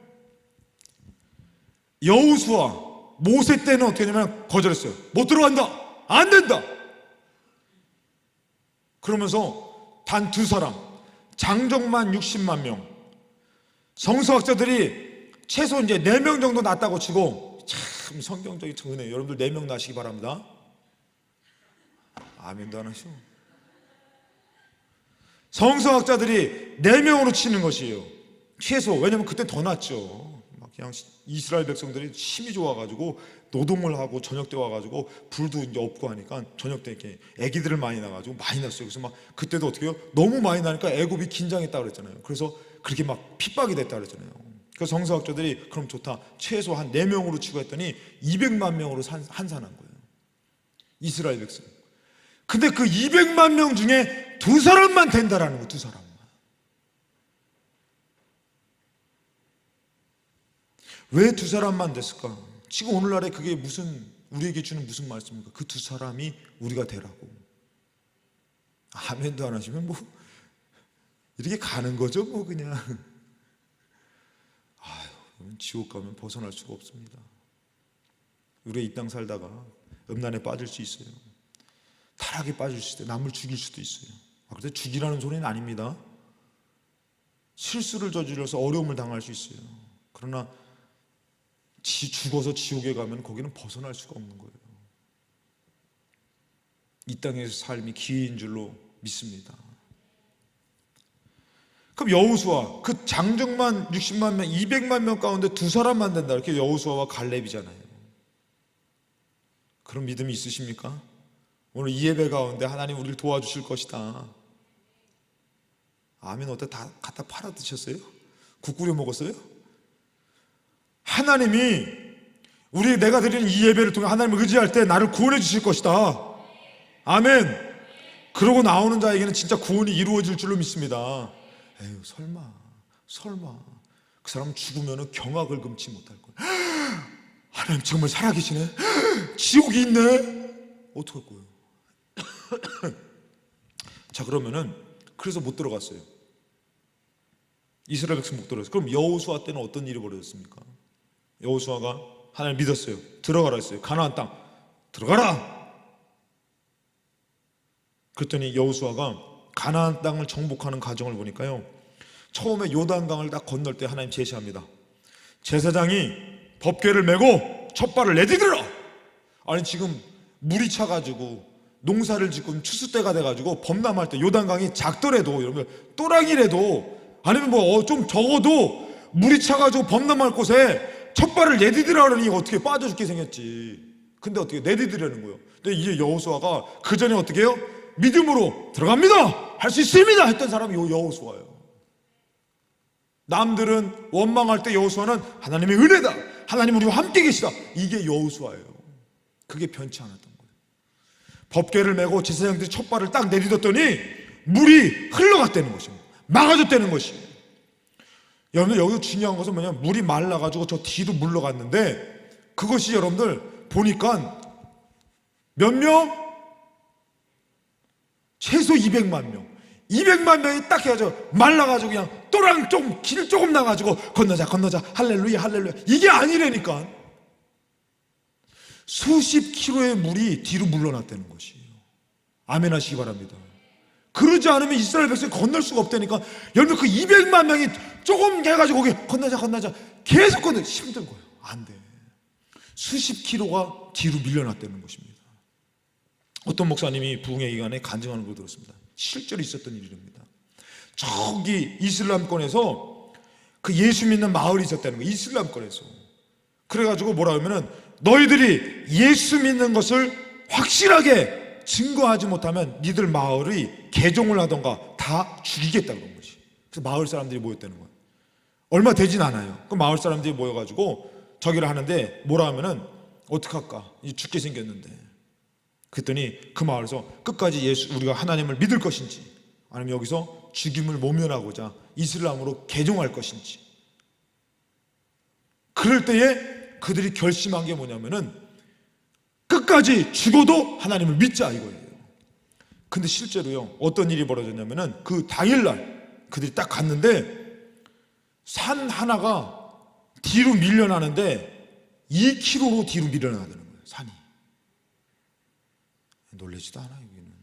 여호수아 모세 때는 어떻게 되냐면 거절했어요. 못 들어간다, 안 된다. 그러면서 단 두 사람, 장정만 60만 명, 성서학자들이 최소 이제 4명 정도 났다고 치고, 참 성경적인 은혜. 여러분들 4명 나시기 바랍니다. 아멘도 안 하시오. 성서학자들이 4명으로 치는 것이에요. 최소. 왜냐면 그때 더 낫죠. 막 그냥 이스라엘 백성들이 힘이 좋아가지고 노동을 하고 저녁 때 와가지고 불도 이제 없고 하니까 저녁 때 이렇게 애기들을 많이 낳아가지고 많이 낳았어요. 그래서 막 그때도 어떻게 해요? 너무 많이 나니까 애굽이 긴장했다 그랬잖아요. 그래서 그렇게 막 핍박이 됐다 그랬잖아요. 그래서 성서학자들이 그럼 좋다, 최소 한 4명으로 치고 했더니 200만 명으로 한산한 거예요. 이스라엘 백성. 근데 그 200만 명 중에 두 사람만 된다라는 거예요. 두 사람만. 왜 두 사람만 됐을까? 지금 오늘날에 그게 우리에게 주는 무슨 말씀입니까? 그 두 사람이 우리가 되라고. 아멘도 안 하시면 뭐 이렇게 가는 거죠, 뭐 그냥. 아유, 지옥 가면 벗어날 수가 없습니다. 우리가 이 땅 살다가 음란에 빠질 수 있어요. 타락에 빠질 수 있어요. 남을 죽일 수도 있어요. 그런데 죽이라는 소리는 아닙니다. 실수를 저질러서 어려움을 당할 수 있어요. 그러나 죽어서 지옥에 가면 거기는 벗어날 수가 없는 거예요. 이 땅에서 삶이 기회인 줄로 믿습니다. 그럼 여호수아, 그 장정만 60만 명, 200만 명 가운데 두 사람만 된다. 이렇게 여호수아와 갈렙이잖아요. 그런 믿음이 있으십니까? 오늘 이 예배 가운데 하나님 우리를 도와주실 것이다. 아멘. 어때? 다 갖다 팔아 드셨어요? 국 끓여 먹었어요? 하나님이 내가 드리는 이 예배를 통해 하나님을 의지할 때 나를 구원해 주실 것이다. 아멘. 그러고 나오는 자에게는 진짜 구원이 이루어질 줄로 믿습니다. 에휴, 설마 그 사람 죽으면 경악을 금치 못할 거예요. 하나님 정말 살아계시네. 지옥이 있네. 어떡할 거예요? 자, 그러면은 그래서 못 들어갔어요. 이스라엘 백성 못 들어갔어요. 그럼 여호수아 때는 어떤 일이 벌어졌습니까? 여호수아가 하나님 믿었어요. 들어가라 했어요. 가나안 땅 들어가라. 그랬더니 여호수아가 가나안 땅을 정복하는 과정을 보니까요, 처음에 요단강을 딱 건널 때 하나님 제시합니다. 제사장이 법궤를 메고 첫 발을 내디디라. 아니 지금 물이 차가지고 농사를 짓고 추수 때가 돼가지고 범람할 때 요단강이 작더라도, 여러분 또랑이라도, 아니면 뭐 좀 적어도 물이 차가지고 범람할 곳에 첫 발을 내디디라 그러니 어떻게 빠져 죽게 생겼지. 근데 어떻게 내디디라는 거예요. 근데 이제 여호수아가 그 전에 어떻게 해요? 믿음으로 들어갑니다, 할 수 있습니다 했던 사람이 여호수아예요. 남들은 원망할 때 여호수아는 하나님의 은혜다, 하나님 우리와 함께 계시다, 이게 여호수아예요. 그게 변치 않았던 거예요. 법궤를 메고 제사장들이 첫 발을 딱 내딛었더니 물이 흘러갔다는 것입니다. 막아줬다는 것이에요. 여러분들 여기서 중요한 것은 뭐냐면, 물이 말라가지고 저 뒤로 물러갔는데 그것이 여러분들 보니까 몇 명? 최소 200만 명. 200만 명이 딱 해가지고 말라가지고 그냥 또랑 좀 길 조금 나가지고 건너자 할렐루야 이게 아니라니까. 수십 킬로의 물이 뒤로 물러났다는 것이에요. 아멘 하시기 바랍니다. 그러지 않으면 이스라엘 백성이 건널 수가 없다니까. 여러분 그 200만 명이 조금 해가지고 거기 건너자 계속 건너, 힘든 거예요. 안 돼. 수십 킬로가 뒤로 밀려났다는 것입니다. 어떤 목사님이 부흥회 기간에 간증하는 걸 들었습니다. 실제로 있었던 일입니다. 저기 이슬람권에서 그 예수 믿는 마을이 있었다는 거예요. 이슬람권에서. 그래가지고 뭐라 하면은, 너희들이 예수 믿는 것을 확실하게 증거하지 못하면 니들 마을이 개종을 하던가 다 죽이겠다 그런 거지. 그래서 마을 사람들이 모였다는 거예요. 얼마 되진 않아요. 그 마을 사람들이 모여가지고 저기를 하는데 뭐라 하면은, 어떡할까, 이제 죽게 생겼는데. 그랬더니 그 마을에서 끝까지 우리가 하나님을 믿을 것인지, 아니면 여기서 죽임을 모면하고자 이슬람으로 개종할 것인지. 그럴 때에 그들이 결심한 게 뭐냐면은, 끝까지 죽어도 하나님을 믿자 이거예요. 근데 실제로요, 어떤 일이 벌어졌냐면은, 그 당일날 그들이 딱 갔는데 산 하나가 뒤로 밀려나는데 2km로 뒤로 밀려나가는 거예요. 산이. 놀라지도 않아요. 여기는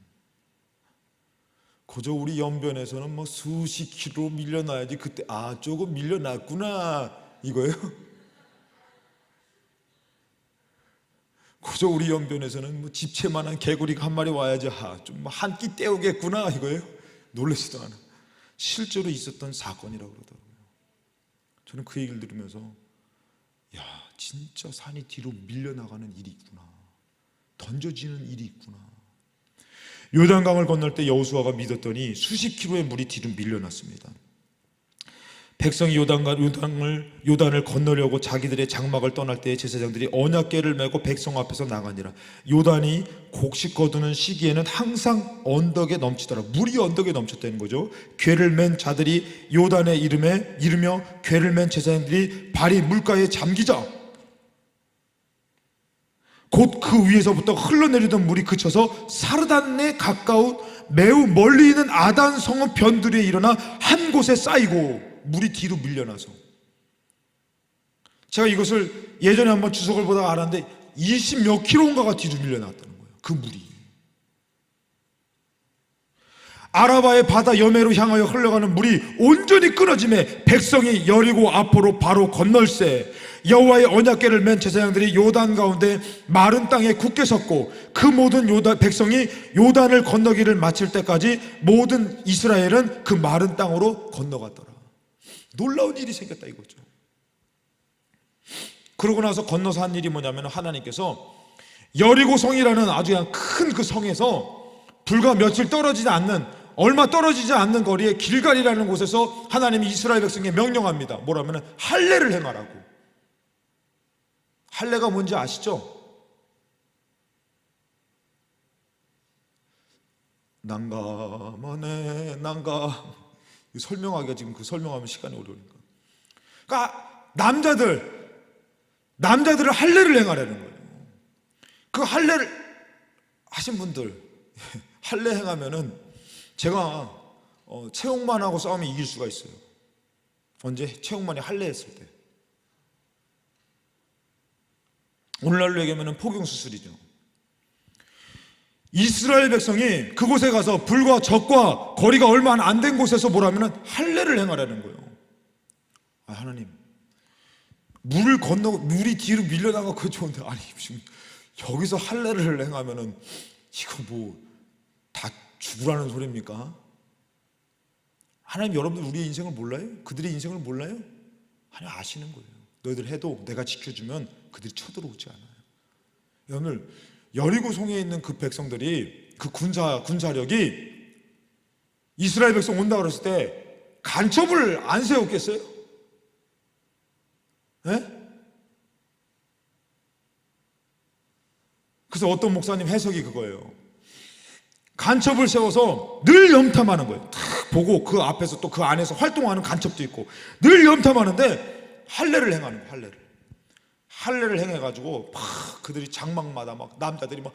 그저 우리 연변에서는 뭐 수십 킬로 밀려나야지 그때 조금 밀려났구나 이거예요. 그저 우리 연변에서는 뭐 집채만한 개구리가 한 마리 와야지 좀 한 끼 때우겠구나 이거예요. 놀라지도 않아. 실제로 있었던 사건이라고 그러더라고요. 저는 그 얘기를 들으면서, 야, 진짜 산이 뒤로 밀려나가는 일이 있구나, 던져지는 일이 있구나. 요단강을 건널 때 여호수아가 믿었더니 수십 킬로의 물이 뒤로 밀려났습니다. 백성이 요단을 건너려고 자기들의 장막을 떠날 때에 제사장들이 언약궤를 메고 백성 앞에서 나가니라. 요단이 곡식 거두는 시기에는 항상 언덕에 넘치더라. 물이 언덕에 넘쳤다는 거죠. 궤를 맨 자들이 요단에 이르며 궤를 맨 제사장들이 발이 물가에 잠기자 곧 그 위에서부터 흘러내리던 물이 그쳐서 사르단에 가까운 매우 멀리 있는 아단 성읍 변두리에 일어나 한 곳에 쌓이고, 물이 뒤로 밀려나서. 제가 이것을 예전에 한번 주석을 보다가 알았는데 20몇 킬로인가가 뒤로 밀려났다는 거예요. 그 물이 아라바의 바다 여매로 향하여 흘러가는 물이 온전히 끊어짐에 백성이 여리고 앞으로 바로 건널세 여호와의 언약궤를 맨 제사장들이 요단 가운데 마른 땅에 굳게 섰고, 그 모든 백성이 요단을 건너기를 마칠 때까지 모든 이스라엘은 그 마른 땅으로 건너갔더라. 놀라운 일이 생겼다 이거죠. 그러고 나서 건너서 한 일이 뭐냐면, 하나님께서 여리고성이라는 아주 그냥 큰 그 성에서 불과 며칠 떨어지지 않는, 얼마 떨어지지 않는 거리에 길갈이라는 곳에서 하나님이 이스라엘 백성에게 명령합니다. 뭐라면 할례를 행하라고. 할례가 뭔지 아시죠? 난감하네 난감. 설명하기가 지금 그 설명하면 시간이 어려우니까. 그러니까 남자들을 할례를 행하라는 거예요. 그 할례를 하신 분들 할례 행하면은 제가 채용만하고 싸우면 이길 수가 있어요. 언제? 채용만이 할례했을 때. 오늘날로 얘기하면 포경수술이죠. 이스라엘 백성이 그곳에 가서 불과 적과 거리가 얼마 안 된 곳에서 뭐라면 할례를 행하라는 거예요. 하나님, 물을 건너 물이 뒤로 밀려나가고 좋은데, 아니 지금 여기서 할례를 행하면은 이거 뭐 다 죽으라는 소리입니까? 하나님, 여러분들 우리의 인생을 몰라요? 그들의 인생을 몰라요? 하나님 아시는 거예요. 너희들 해도 내가 지켜주면 그들이 쳐들어오지 않아요. 오늘 여리고성에 있는 그 백성들이, 그 군사력이 이스라엘 백성 온다 그랬을 때 간첩을 안 세웠겠어요? 네? 그래서 어떤 목사님 해석이 그거예요. 간첩을 세워서 늘 염탐하는 거예요. 탁 보고 그 앞에서 또 그 안에서 활동하는 간첩도 있고 늘 염탐하는데 할례를 행하는 거예요. 할례를 행해가지고 막 그들이 장막마다 막 남자들이 막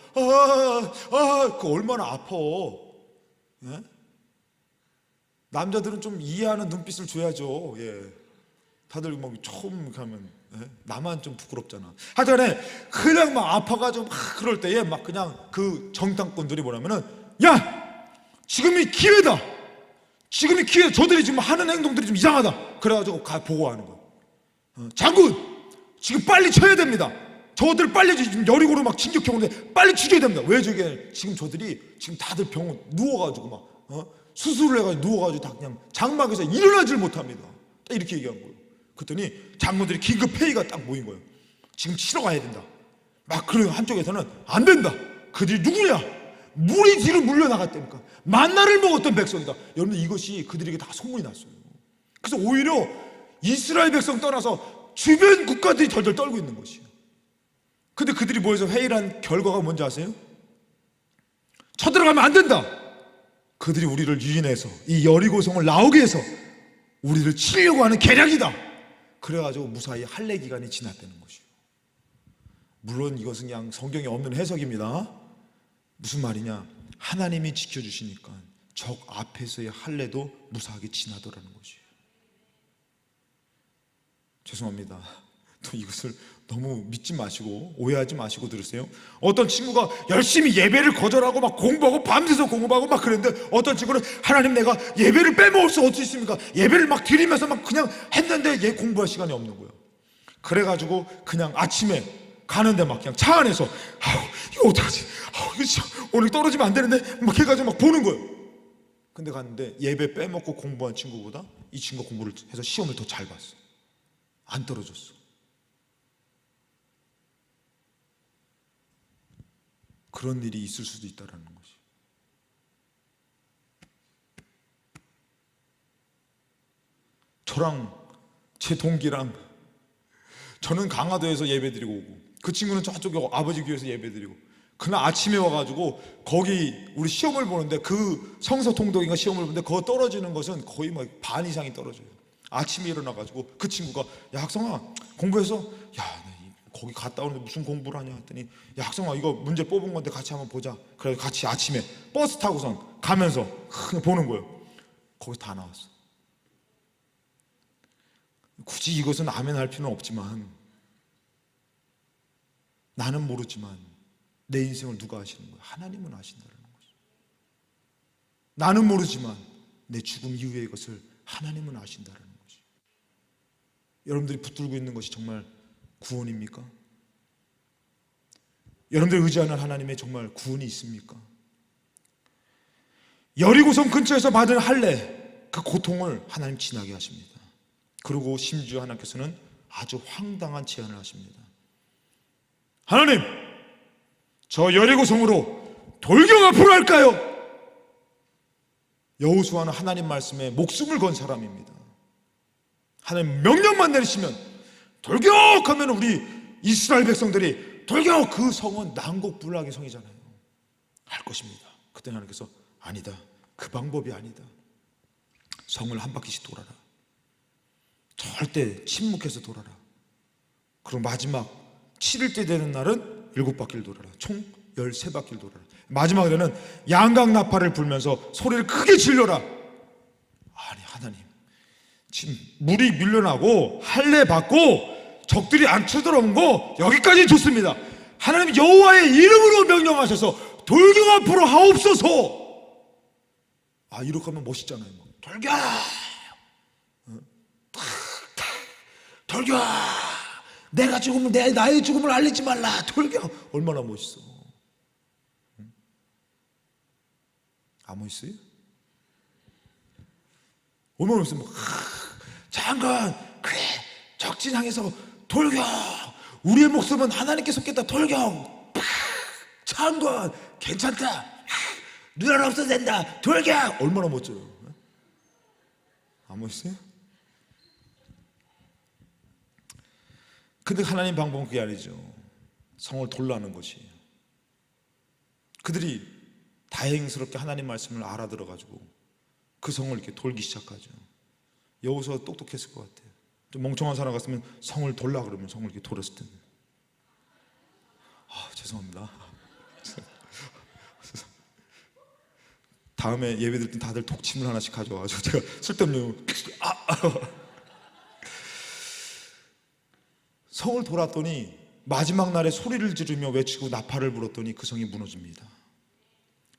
그 얼마나 아파. 예? 남자들은 좀 이해하는 눈빛을 줘야죠. 예. 다들 막 처음 가면 나만 좀 부끄럽잖아. 하여튼간에 그냥 막 아파가지고 막 그럴 때에 막 그냥 그 정탐꾼들이 뭐냐면은, 야, 지금이 기회다. 지금이 기회. 저들이 지금 하는 행동들이 좀 이상하다. 그래가지고 보고하는 거. 장군, 지금 빨리 쳐야 됩니다. 저들 빨리 지금 여리고로 막 진격해 오는데 빨리 죽여야 됩니다. 왜 저게 지금 저들이 지금 다들 병원 누워가지고 막 수술을 해가지고 누워가지고 다 그냥 장막에서 일어나질 못합니다. 딱 이렇게 얘기한 거예요. 그랬더니 장군들이 긴급 회의가 딱 모인 거예요. 지금 치러 가야 된다. 막 그런 한쪽에서는 안 된다. 그들이 누구냐? 물이 뒤로 물려나갔다니까. 만나를 먹었던 백성이다. 여러분, 이것이 그들에게 다 소문이 났어요. 그래서 오히려 이스라엘 백성 떠나서 주변 국가들이 덜덜 떨고 있는 것이에요. 근데 그들이 모여서 회의를 한 결과가 뭔지 아세요? 쳐들어가면 안 된다. 그들이 우리를 유인해서 이 여리고성을 나오게 해서 우리를 치려고 하는 계략이다. 그래가지고 무사히 할례 기간이 지났다는 것이에요. 물론 이것은 그냥 성경에 없는 해석입니다. 무슨 말이냐? 하나님이 지켜주시니까 적 앞에서의 할례도 무사하게 지나더라는 것이에요. 죄송합니다. 또 이것을 너무 믿지 마시고 오해하지 마시고 들으세요. 어떤 친구가 열심히 예배를 거절하고 막 공부하고 밤새서 공부하고 막 그랬는데, 어떤 친구는 하나님, 내가 예배를 빼먹을 수 어떻게 있습니까? 예배를 막 드리면서 막 그냥 했는데 얘 공부할 시간이 없는 거예요. 그래가지고 그냥 아침에 가는데 막 그냥 차 안에서 이거 어떡하지? 이거 오늘 떨어지면 안 되는데 막 해가지고 막 보는 거예요. 근데 갔는데 예배 빼먹고 공부한 친구보다 이 친구가 공부를 해서 시험을 더 잘 봤어. 안 떨어졌어. 그런 일이 있을 수도 있다는 것이. 저랑 제 동기랑 저는 강화도에서 예배드리고 오고 그 친구는 저쪽에 아버지 교회에서 예배드리고 그날 아침에 와가지고 거기 우리 시험을 보는데 그 성서 통독인가 시험을 보는데 그거 떨어지는 것은 거의 막 반 이상이 떨어져요. 아침에 일어나가지고 그 친구가 야 학성아 공부해서 야 거기 갔다 오는데 무슨 공부를 하냐 했더니 야 학성아 이거 문제 뽑은 건데 같이 한번 보자. 그래서 같이 아침에 버스 타고선 가면서 그냥 보는 거예요. 거기서 다 나왔어. 굳이 이것은 아멘 할 필요는 없지만 나는 모르지만 내 인생을 누가 아시는 거야? 하나님은 아신다는 거죠. 나는 모르지만 내 죽음 이후의 것을 하나님은 아신다는 거죠. 여러분들이 붙들고 있는 것이 정말 구원입니까? 여러분들이 의지하는 하나님의 정말 구원이 있습니까? 여리고성 근처에서 받은 할례 그 고통을 하나님 지나게 하십니다. 그리고 심지어 하나님께서는 아주 황당한 제안을 하십니다. 하나님, 저 여리고성으로 돌격 앞으로 할까요? 여호수아는 하나님 말씀에 목숨을 건 사람입니다. 하나님 명령만 내리시면 돌격하면 우리 이스라엘 백성들이 돌격! 그 성은 난곡불락의 성이잖아요. 할 것입니다. 그때 하나님께서 아니다. 그 방법이 아니다. 성을 한 바퀴씩 돌아라. 절대 침묵해서 돌아라. 그리고 마지막 7일째 되는 날은 7바퀴를 돌아라. 총 13바퀴를 돌아라. 마지막에는 양강나팔을 불면서 소리를 크게 질러라. 아니 하나님 지금 물이 밀려나고 할례 받고 적들이 안 쳐들어온 거 여기까지 좋습니다. 하나님 여호와의 이름으로 명령하셔서 돌격 앞으로 하옵소서. 아 이렇게 하면 멋있잖아요. 돌격! 돌격! 내가 죽으면 나의 죽음을 알리지 말라. 돌격! 얼마나 멋있어. 안 멋있어요? 얼마나 멋있어. 장관 그래 적진 향해서 돌격! 우리의 목숨은 하나님께 속겠다. 돌격! 장관 괜찮다. 누나는 없어도 된다. 돌격! 얼마나 멋져요. 안 멋있어요? 근데 하나님 방법은 그게 아니죠. 성을 돌라는 것이에요. 그들이 다행스럽게 하나님 말씀을 알아들어가지고 그 성을 이렇게 돌기 시작하죠. 여호수아가 똑똑했을 것 같아요. 좀 멍청한 사람 같으면 성을 돌라 그러면 성을 이렇게 돌았을 텐데. 죄송합니다. 다음에 예배 드릴 때 다들 독침을 하나씩 가져와가지고 제가 쓸데없는 성을 돌았더니 마지막 날에 소리를 지르며 외치고 나팔을 불었더니 그 성이 무너집니다.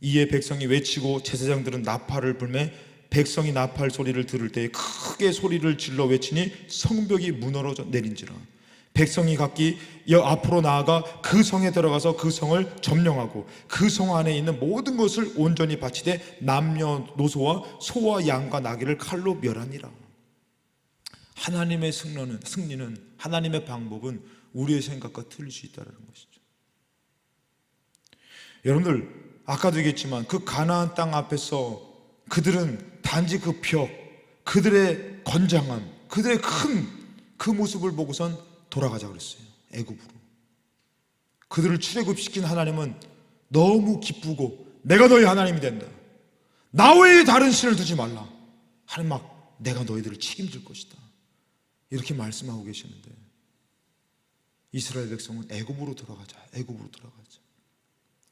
이에 백성이 외치고 제사장들은 나팔을 불매 백성이 나팔 소리를 들을 때에 크게 소리를 질러 외치니 성벽이 무너져 내린지라. 백성이 각기 앞으로 나아가 그 성에 들어가서 그 성을 점령하고 그 성 안에 있는 모든 것을 온전히 바치되 남녀노소와 소와 양과 나귀를 칼로 멸하니라. 하나님의 승리는 하나님의 방법은 우리의 생각과 틀릴 수 있다는 것이죠. 여러분들 아까도 얘기했지만 그 가나안 땅 앞에서 그들은 단지 그 벽, 그들의 건장함, 그들의 큰 그 모습을 보고선 돌아가자 그랬어요. 애굽으로. 그들을 출애굽시킨 하나님은 너무 기쁘고 내가 너희 하나님이 된다. 나 외에 다른 신을 두지 말라. 하나님 막 내가 너희들을 책임질 것이다. 이렇게 말씀하고 계시는데 이스라엘 백성은 애굽으로 돌아가자. 애굽으로 돌아가자.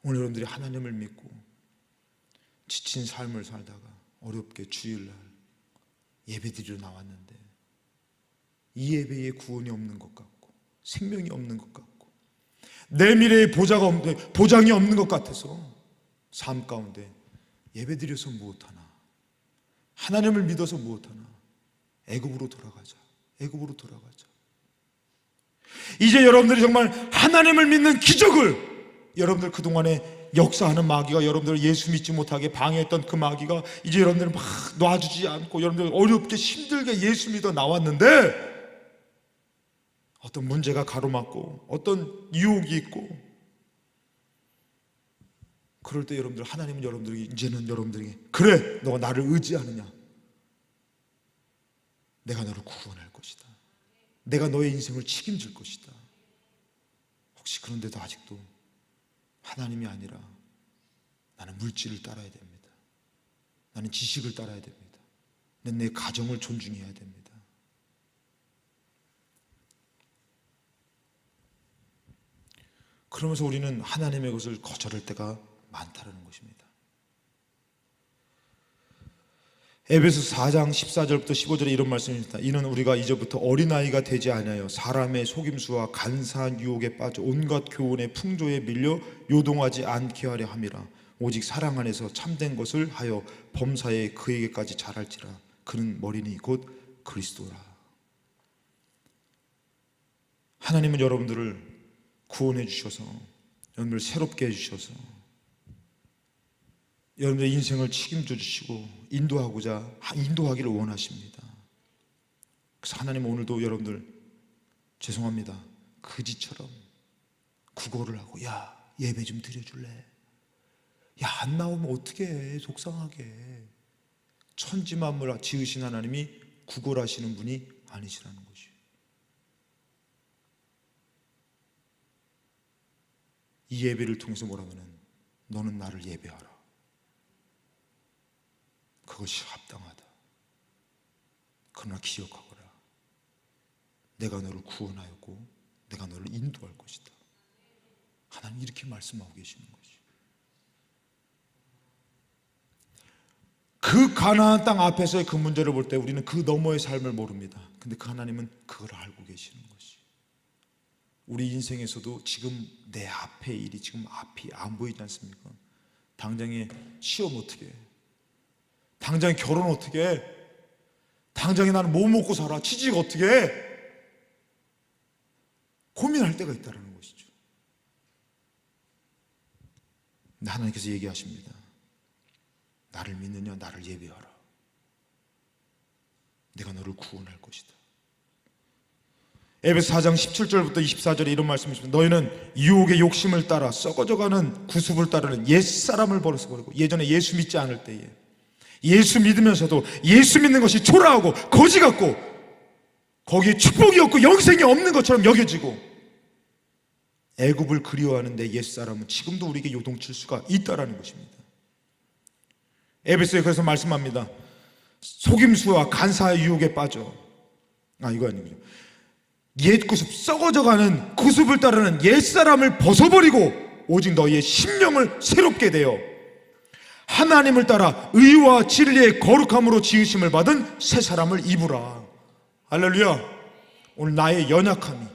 오늘 여러분들이 하나님을 믿고 지친 삶을 살다가 어렵게 주일날 예배드리러 나왔는데 이 예배에 구원이 없는 것 같고 생명이 없는 것 같고 내 미래에 보장이 없는 것 같아서 삶 가운데 예배드려서 무엇하나 하나님을 믿어서 무엇하나 애굽으로 돌아가자. 애굽으로 돌아가자. 이제 여러분들이 정말 하나님을 믿는 기적을 여러분들 그동안에 역사하는 마귀가 여러분들을 예수 믿지 못하게 방해했던 그 마귀가 이제 여러분들을 막 놔주지 않고 여러분들 어렵게 힘들게 예수 믿어 나왔는데 어떤 문제가 가로막고 어떤 유혹이 있고 그럴 때 여러분들 하나님은 이제는 여러분들에게 그래 너가 나를 의지하느냐 내가 너를 구원할 것이다. 내가 너의 인생을 책임질 것이다. 혹시 그런데도 아직도 하나님이 아니라 나는 물질을 따라야 됩니다. 나는 지식을 따라야 됩니다. 내 가정을 존중해야 됩니다. 그러면서 우리는 하나님의 것을 거절할 때가 많다는 것입니다. 에베소 4장 14절부터 15절에 이런 말씀입니다. 이는 우리가 이제부터 어린아이가 되지 아니하여 사람의 속임수와 간사한 유혹에 빠져 온갖 교훈의 풍조에 밀려 요동하지 않게 하려 함이라. 오직 사랑 안에서 참된 것을 하여 범사에 그에게까지 자랄지라. 그는 머리니 곧 그리스도라. 하나님은 여러분들을 구원해 주셔서, 여러분들을 새롭게 해주셔서, 여러분들의 인생을 책임져 주시고 인도하기를 원하십니다. 그래서 하나님은 오늘도 여러분들 죄송합니다, 그지처럼 구걸을 하고, 야 예배 좀 드려줄래? 야 안 나오면 어떻게 해, 속상하게. 천지만물 지으신 하나님이 구걸하시는 분이 아니시라는 것이에요. 이 예배를 통해서 뭐라고 하면, 너는 나를 예배하라. 그것이 합당하다. 그러나 기억하거라. 내가 너를 구원하였고 내가 너를 인도할 것이다. 하나님 이렇게 말씀하고 계시는 것이죠. 그 가나안 땅 앞에서의 그 문제를 볼 때 우리는 그 너머의 삶을 모릅니다. 근데 그 하나님은 그걸 알고 계시는 것이. 우리 인생에서도 지금 내 앞에 일이 지금 앞이 안 보이지 않습니까? 당장에 시험 어떻게 해? 당장에 결혼 어떻게 해? 당장에 나는 뭐 먹고 살아? 취직 어떻게 해? 고민할 때가 있다는 것이죠. 근데 하나님께서 얘기하십니다. 나를 믿느냐? 나를 예배하라. 내가 너를 구원할 것이다. 에베소 4장 17절부터 24절에 이런 말씀이 있습니다. 너희는 유혹의 욕심을 따라 썩어져가는 구습을 따르는 옛사람을 버려버리고, 예전에 예수 믿지 않을 때에 예수 믿으면서도 예수 믿는 것이 초라하고 거지 같고 거기에 축복이 없고 영생이 없는 것처럼 여겨지고 애굽을 그리워하는 내 옛사람은 지금도 우리에게 요동칠 수가 있다는 것입니다. 에베소에 그래서 말씀합니다. 속임수와 간사의 유혹에 빠져, 이거 아니군요. 옛 구습, 썩어져가는 구습을 따르는 옛사람을 벗어버리고 오직 너희의 심령을 새롭게 되어 하나님을 따라 의와 진리의 거룩함으로 지으심을 받은 새 사람을 입으라. 할렐루야. 오늘 나의 연약함이,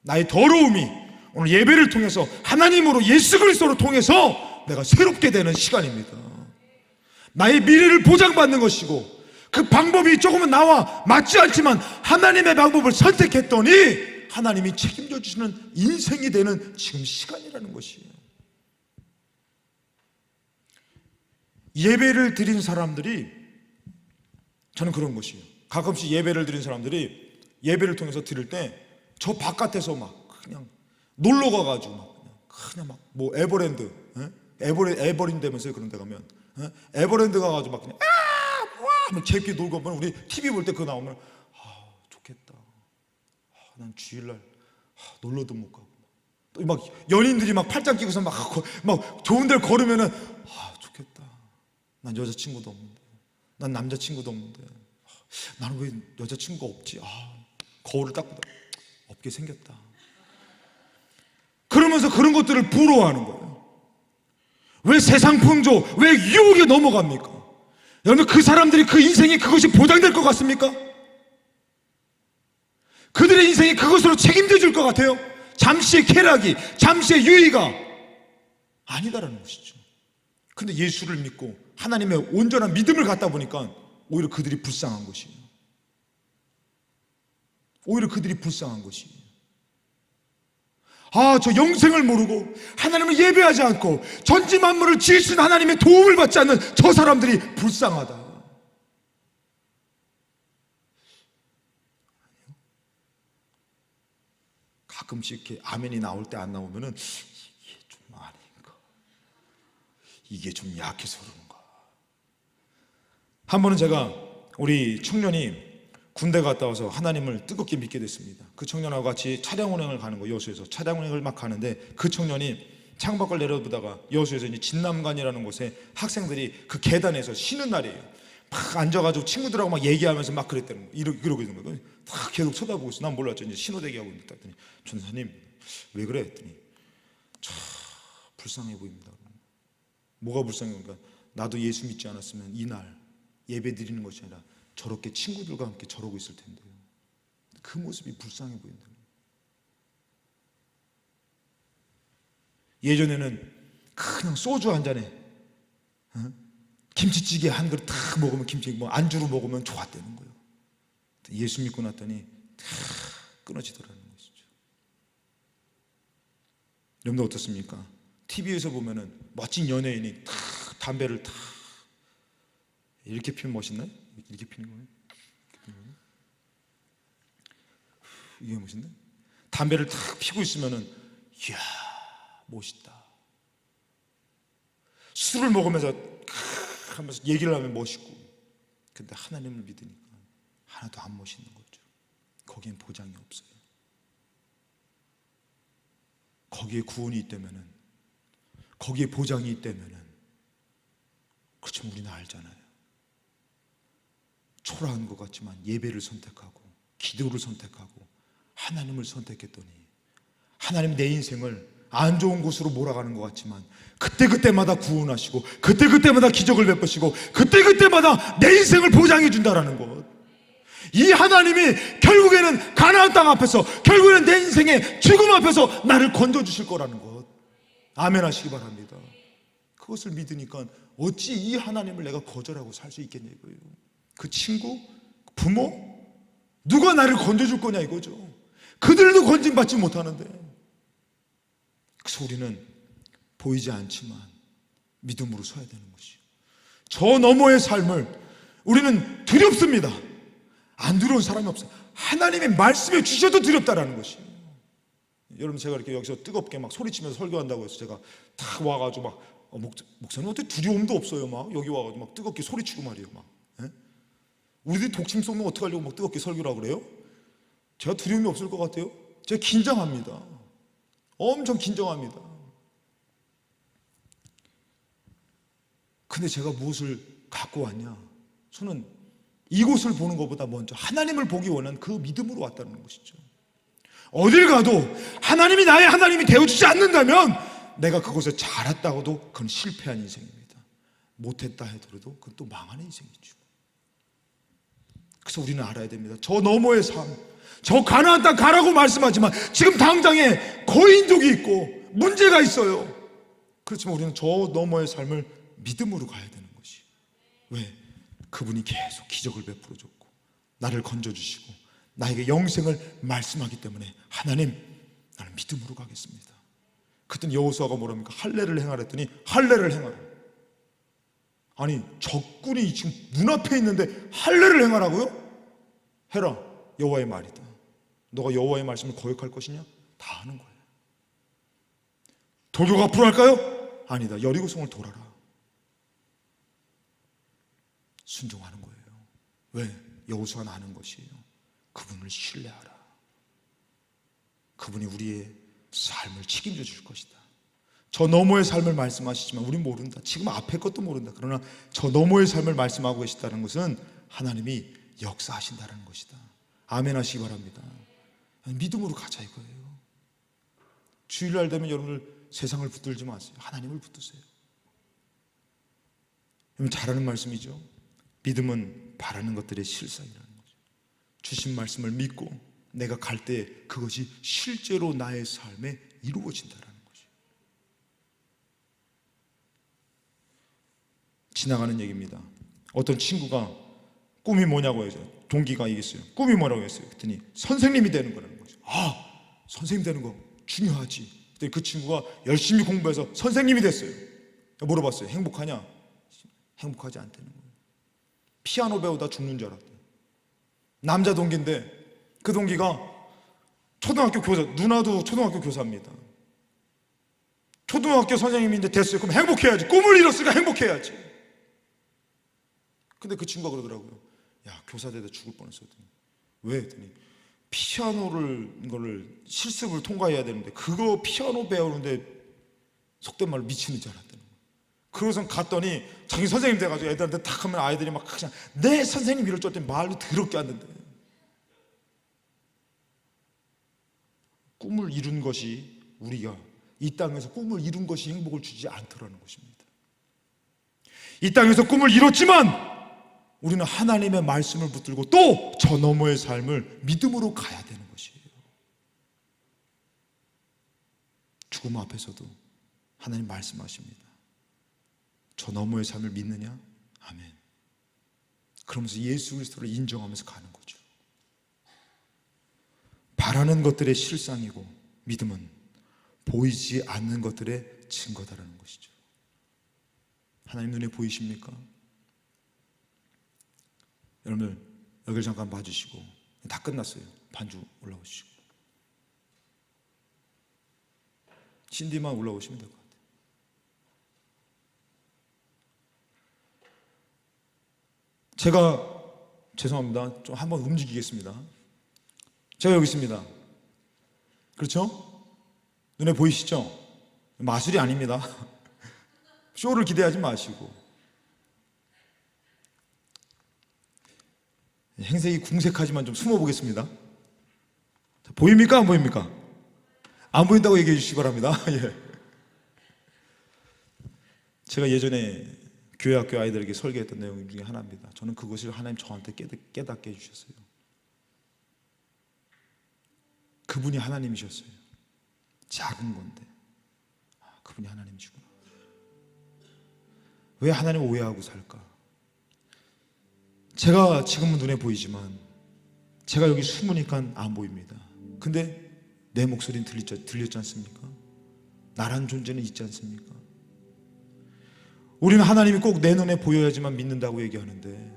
나의 더러움이 오늘 예배를 통해서 하나님으로 예수 그리스도를 통해서 내가 새롭게 되는 시간입니다. 나의 미래를 보장받는 것이고, 그 방법이 조금은 나와 맞지 않지만 하나님의 방법을 선택했더니 하나님이 책임져 주시는 인생이 되는 지금 시간이라는 것이에요. 예배를 드린 사람들이, 저는 그런 것이에요. 가끔씩 예배를 드린 사람들이 예배를 통해서 드릴 때 저 바깥에서 막 그냥 놀러 가가지고 막 그냥 막 뭐 에버랜드, 에버랜드면서요. 그런 데 가면 에버랜드 가가지고 막 그냥 와 재밌게 놀고 하면, 우리 TV 볼 때 그거 나오면 좋겠다. 난 주일날 놀러도 못 가고, 또 막 연인들이 막 팔짱 끼고서 막 좋은 데를 걸으면은 좋겠다. 난 여자친구도 없는데, 난 남자친구도 없는데, 나는 왜 여자친구가 없지? 거울을 딱 보다 없게 생겼다. 그러면서 그런 것들을 부러워하는 거예요. 왜 세상 풍조, 왜 유혹에 넘어갑니까? 여러분, 그 사람들이 그 인생에 그것이 보장될 것 같습니까? 그들의 인생이 그것으로 책임져 줄 것 같아요? 잠시의 쾌락이, 잠시의 유의가 아니다라는 것이죠. 근데 예수를 믿고 하나님의 온전한 믿음을 갖다 보니까 오히려 그들이 불쌍한 것이에요. 오히려 그들이 불쌍한 것이에요. 저 영생을 모르고 하나님을 예배하지 않고 전지만물을 지으신 하나님의 도움을 받지 않는 저 사람들이 불쌍하다. 가끔씩 이렇게 아멘이 나올 때 안 나오면은 이게 좀 아닌가, 이게 좀 약해서 그런가. 한 번은 제가, 우리 청년이 군대 갔다 와서 하나님을 뜨겁게 믿게 됐습니다. 그 청년하고 같이 차량 운행을 가는 거예요. 여수에서 차량 운행을 막 가는데 그 청년이 창밖을 내려보다가 여수에서 이제 진남관이라는 곳에 학생들이 그 계단에서 쉬는 날이에요. 막 앉아가지고 친구들하고 막 얘기하면서 막 그랬다는 거예요. 이러고 있는 거예요. 다 계속 쳐다보고 있어. 난 몰랐죠. 이제 신호대기 하고 있다 했더니 전사님 왜 그래 했더니 참 불쌍해 보입니다. 뭐가 불쌍해? 그러니까 나도 예수 믿지 않았으면 이날 예배 드리는 것이 아니라 저렇게 친구들과 함께 저러고 있을 텐데요. 그 모습이 불쌍해 보인다. 예전에는 그냥 소주 한 잔에 김치찌개 한 그릇 딱 먹으면 김치 뭐 안주로 먹으면 좋았다는 거예요. 예수 믿고 났더니 다 끊어지더라는 것이죠. 여러분들 어떻습니까? TV에서 보면은 멋진 연예인이 탁 담배를 탁 이렇게 피면 멋있나요? 이렇게 피는 거예요? 이게 멋있네? 담배를 탁 피고 있으면은 이야 멋있다. 술을 먹으면서 하면서 얘기를 하면 멋있고, 근데 하나님을 믿으니까 하나도 안 멋있는 거죠. 거기엔 보장이 없어요. 거기에 구원이 있다면은, 거기에 보장이 있다면은, 그렇지만 우리는 알잖아요. 초라한 것 같지만 예배를 선택하고 기도를 선택하고 하나님을 선택했더니 하나님 내 인생을 안 좋은 곳으로 몰아가는 것 같지만 그때그때마다 구원하시고 그때그때마다 기적을 베푸시고 그때그때마다 내 인생을 보장해 준다라는 것. 이 하나님이 결국에는 가나안 땅 앞에서, 결국에는 내 인생의 죽음 앞에서 나를 건져주실 거라는 것. 아멘 하시기 바랍니다. 그것을 믿으니까 어찌 이 하나님을 내가 거절하고 살 수 있겠냐 이거예요. 그 친구, 부모, 누가 나를 건져줄 거냐 이거죠. 그들도 건짐받지 못하는데. 그래서 우리는 보이지 않지만 믿음으로 서야 되는 것이요. 저 너머의 삶을 우리는 두렵습니다. 안 두려운 사람이 없어요. 하나님의 말씀에 주셔도 두렵다라는 것이에요. 여러분 제가 이렇게 여기서 뜨겁게 막 소리치면서 설교한다고 해서 제가 딱 와가지고 막 목사님 어떻게 두려움도 없어요? 막 여기 와가지고 막 뜨겁게 소리치고 말이에요. 막 우리들이 독침 쏘면 어떻게 하려고 막 뜨겁게 설교를 그래요? 제가 두려움이 없을 것 같아요? 제가 긴장합니다. 엄청 긴장합니다. 근데 제가 무엇을 갖고 왔냐? 저는 이곳을 보는 것보다 먼저 하나님을 보기 원하는 그 믿음으로 왔다는 것이죠. 어딜 가도 하나님이 나의 하나님이 되어주지 않는다면 내가 그곳에 잘 왔다고도 그건 실패한 인생입니다. 못했다 하더라도 그건 또 망하는 인생이죠. 그래서 우리는 알아야 됩니다. 저 너머의 삶, 저 가나안 땅 가라고 말씀하지만 지금 당장에 거인족이 있고 문제가 있어요. 그렇지만 우리는 저 너머의 삶을 믿음으로 가야 되는 것이. 왜? 그분이 계속 기적을 베풀어 줬고 나를 건져주시고 나에게 영생을 말씀하기 때문에 하나님 나는 믿음으로 가겠습니다. 그랬더니 여호수아가 뭐랍니까? 할례를 행하라 했더니 할례를 행하라. 아니 적군이 지금 눈앞에 있는데 할례를 행하라고요? 해라, 여호와의 말이다. 너가 여호와의 말씀을 거역할 것이냐? 다 하는 거예요. 도교가 앞으로 할까요? 아니다. 여리고성을 돌아라. 순종하는 거예요. 왜? 여호수아는 아는 것이에요. 그분을 신뢰하라. 그분이 우리의 삶을 책임져 줄 것이다. 저 너머의 삶을 말씀하시지만 우린 모른다. 지금 앞에 것도 모른다. 그러나 저 너머의 삶을 말씀하고 계시다는 것은 하나님이 역사하신다는 것이다. 아멘 하시기 바랍니다. 믿음으로 가자 이거예요. 주일날 되면 여러분들 세상을 붙들지 마세요. 하나님을 붙드세요. 여러분 잘하는 말씀이죠. 믿음은 바라는 것들의 실상이라는 거죠. 주신 말씀을 믿고 내가 갈 때 그것이 실제로 나의 삶에 이루어진다는 거죠. 지나가는 얘기입니다. 어떤 친구가 꿈이 뭐냐고 해서 동기가 얘기했어요. 꿈이 뭐라고 했어요? 그랬더니 선생님이 되는 거라는 거죠. 아, 선생님 되는 거 중요하지. 그랬더니 그 친구가 열심히 공부해서 선생님이 됐어요. 물어봤어요. 행복하냐? 행복하지 않다는 거예요. 피아노 배우다 죽는 줄 알았대요. 남자 동기인데 그 동기가 초등학교 교사, 누나도 초등학교 교사입니다. 초등학교 선생님인데 됐어요. 그럼 행복해야지. 꿈을 이뤘으니까 행복해야지. 근데 그 친구가 그러더라고요. 야, 교사 되다 죽을 뻔했어. 왜 했더니 피아노를 실습을 통과해야 되는데 그거 피아노 배우는데 속된 말로 미치는 줄 알았다는 거예요. 그러고선 갔더니 자기 선생님 돼가지고 애들한테 탁 하면 아이들이 막 그냥 내 선생님 이럴 줄 알았더니 말도 더럽게 안 된대. 꿈을 이룬 것이 우리가 이 땅에서 꿈을 이룬 것이 행복을 주지 않더라는 것입니다. 이 땅에서 꿈을 이뤘지만 우리는 하나님의 말씀을 붙들고 또 저 너머의 삶을 믿음으로 가야 되는 것이에요. 죽음 앞에서도 하나님 말씀하십니다. 저 너머의 삶을 믿느냐? 아멘. 그러면서 예수 그리스도를 인정하면서 가는 거죠. 바라는 것들의 실상이고 믿음은 보이지 않는 것들의 증거다라는 것이죠. 하나님 눈에 보이십니까? 여러분들 여기를 잠깐 봐주시고 다 끝났어요. 반주 올라오시고 신디만 올라오시면 될 것 같아요. 제가 죄송합니다. 좀 한번 움직이겠습니다. 제가 여기 있습니다. 그렇죠? 눈에 보이시죠? 마술이 아닙니다. 쇼를 기대하지 마시고 행색이 궁색하지만 좀 숨어보겠습니다. 보입니까? 안 보입니까? 안 보인다고 얘기해 주시기 바랍니다. 예. 제가 예전에 교회 학교 아이들에게 설교했던 내용 중에 하나입니다. 저는 그것을 하나님 저한테 깨닫게 해주셨어요. 그분이 하나님이셨어요. 작은 건데 그분이 하나님이시구나. 왜 하나님을 오해하고 살까? 제가 지금은 눈에 보이지만 제가 여기 숨으니까 안 보입니다. 근데 내 목소리는 들렸지 않습니까? 나란 존재는 있지 않습니까? 우리는 하나님이 꼭 내 눈에 보여야지만 믿는다고 얘기하는데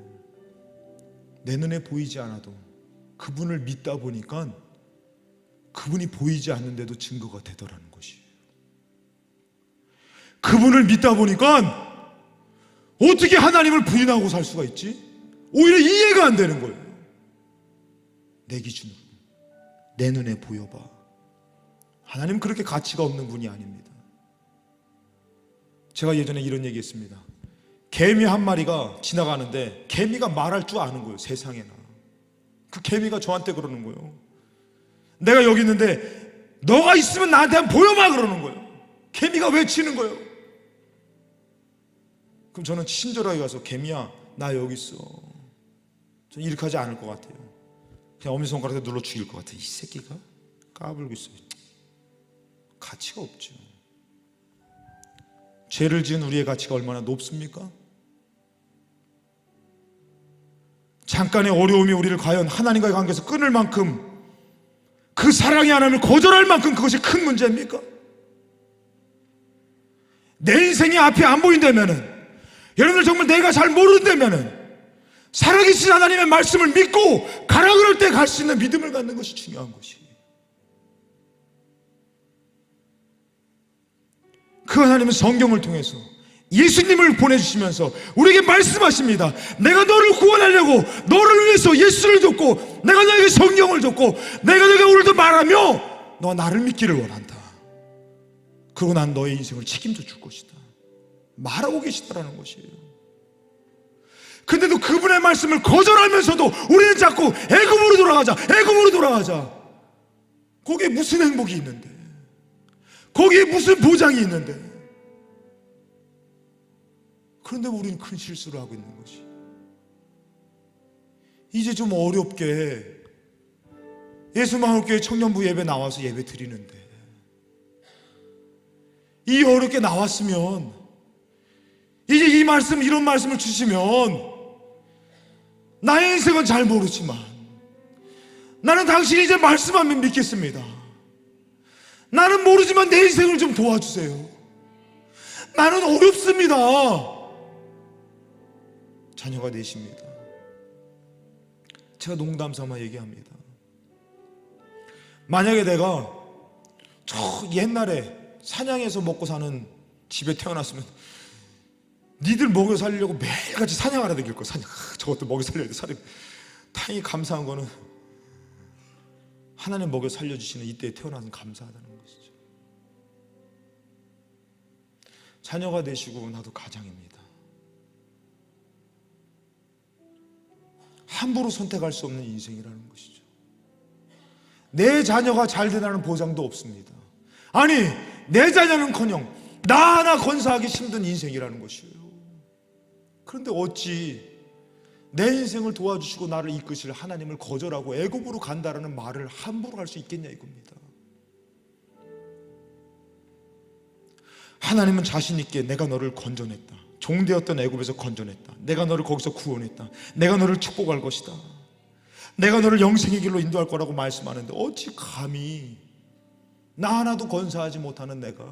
내 눈에 보이지 않아도 그분을 믿다 보니까 그분이 보이지 않는데도 증거가 되더라는 것이에요. 그분을 믿다 보니까 어떻게 하나님을 부인하고 살 수가 있지? 오히려 이해가 안 되는 거예요. 내 기준으로 내 눈에 보여봐. 하나님은 그렇게 가치가 없는 분이 아닙니다. 제가 예전에 이런 얘기 했습니다. 개미 한 마리가 지나가는데 개미가 말할 줄 아는 거예요. 세상에나. 그 개미가 저한테 그러는 거예요. 내가 여기 있는데 너가 있으면 나한테 한번 보여봐 그러는 거예요. 개미가 외치는 거예요. 그럼 저는 친절하게 가서 개미야 나 여기 있어. 저는 이렇게 하지 않을 것 같아요. 그냥 엄지손가락에 눌러 죽일 것 같아요. 이 새끼가 까불고 있어요. 가치가 없죠. 죄를 지은 우리의 가치가 얼마나 높습니까? 잠깐의 어려움이 우리를 과연 하나님과의 관계에서 끊을 만큼 그 사랑의 하나님을 거절할 만큼 그것이 큰 문제입니까? 내 인생이 앞이 안 보인다면은 여러분들 정말 내가 잘 모른다면은 살아계신 하나님의 말씀을 믿고 가라 그럴 때 갈 수 있는 믿음을 갖는 것이 중요한 것이에요. 그 하나님은 성경을 통해서 예수님을 보내주시면서 우리에게 말씀하십니다. 내가 너를 구원하려고 너를 위해서 예수를 줬고 내가 너에게 성경을 줬고 내가 너에게 오늘도 말하며 너가 나를 믿기를 원한다. 그리고 난 너의 인생을 책임져 줄 것이다. 말하고 계시다라는 것이에요. 근데도 그분의 말씀을 거절하면서도 우리는 자꾸 애굽으로 돌아가자. 거기에 무슨 행복이 있는데, 거기에 무슨 보장이 있는데, 그런데 우리는 큰 실수를 하고 있는 것이, 이제 좀 어렵게 예수마을교회 청년부 예배 나와서 예배 드리는데, 이 어렵게 나왔으면 이제 이 말씀, 이런 말씀을 주시면 나의 인생은 잘 모르지만 나는 당신이 이제 말씀하면 믿겠습니다. 나는 모르지만 내 인생을 좀 도와주세요. 나는 어렵습니다. 자녀가 되십니다. 제가 농담 삼아 얘기합니다. 만약에 내가 저 옛날에 사냥해서 먹고 사는 집에 태어났으면 니들 먹여 살리려고 매일같이 사냥하러 다닐 거야. 저것도 먹여 살려야 돼. 다행히 감사한 거는 하나님 먹여 살려주시는 이때에 태어나서 감사하다는 것이죠. 자녀가 되시고 나도 가장입니다. 함부로 선택할 수 없는 인생이라는 것이죠. 내 자녀가 잘 되라는 보장도 없습니다. 아니, 내 자녀는커녕 나 하나 건사하기 힘든 인생이라는 것이에요. 그런데 어찌 내 인생을 도와주시고 나를 이끄실 하나님을 거절하고 애굽으로 간다라는 말을 함부로 할 수 있겠냐 이겁니다. 하나님은 자신 있게 내가 너를 건져냈다, 종되었던 애굽에서 건져냈다, 내가 너를 거기서 구원했다, 내가 너를 축복할 것이다, 내가 너를 영생의 길로 인도할 거라고 말씀하는데 어찌 감히 나 하나도 건사하지 못하는 내가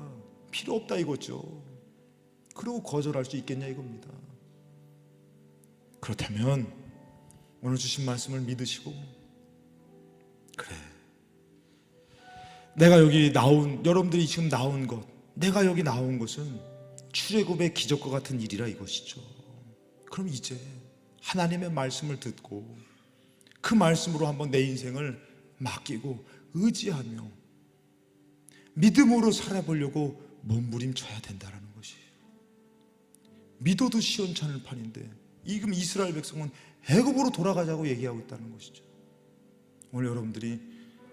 필요 없다 이거죠. 그러고 거절할 수 있겠냐 이겁니다. 그렇다면 오늘 주신 말씀을 믿으시고, 그래, 내가 여기 나온, 여러분들이 지금 나온 것, 내가 여기 나온 것은 출애굽의 기적과 같은 일이라 이것이죠. 그럼 이제 하나님의 말씀을 듣고 그 말씀으로 한번 내 인생을 맡기고 의지하며 믿음으로 살아보려고 몸부림쳐야 된다는 것이에요. 믿어도 시원찮을 판인데 지금 이스라엘 백성은 애굽으로 돌아가자고 얘기하고 있다는 것이죠. 오늘 여러분들이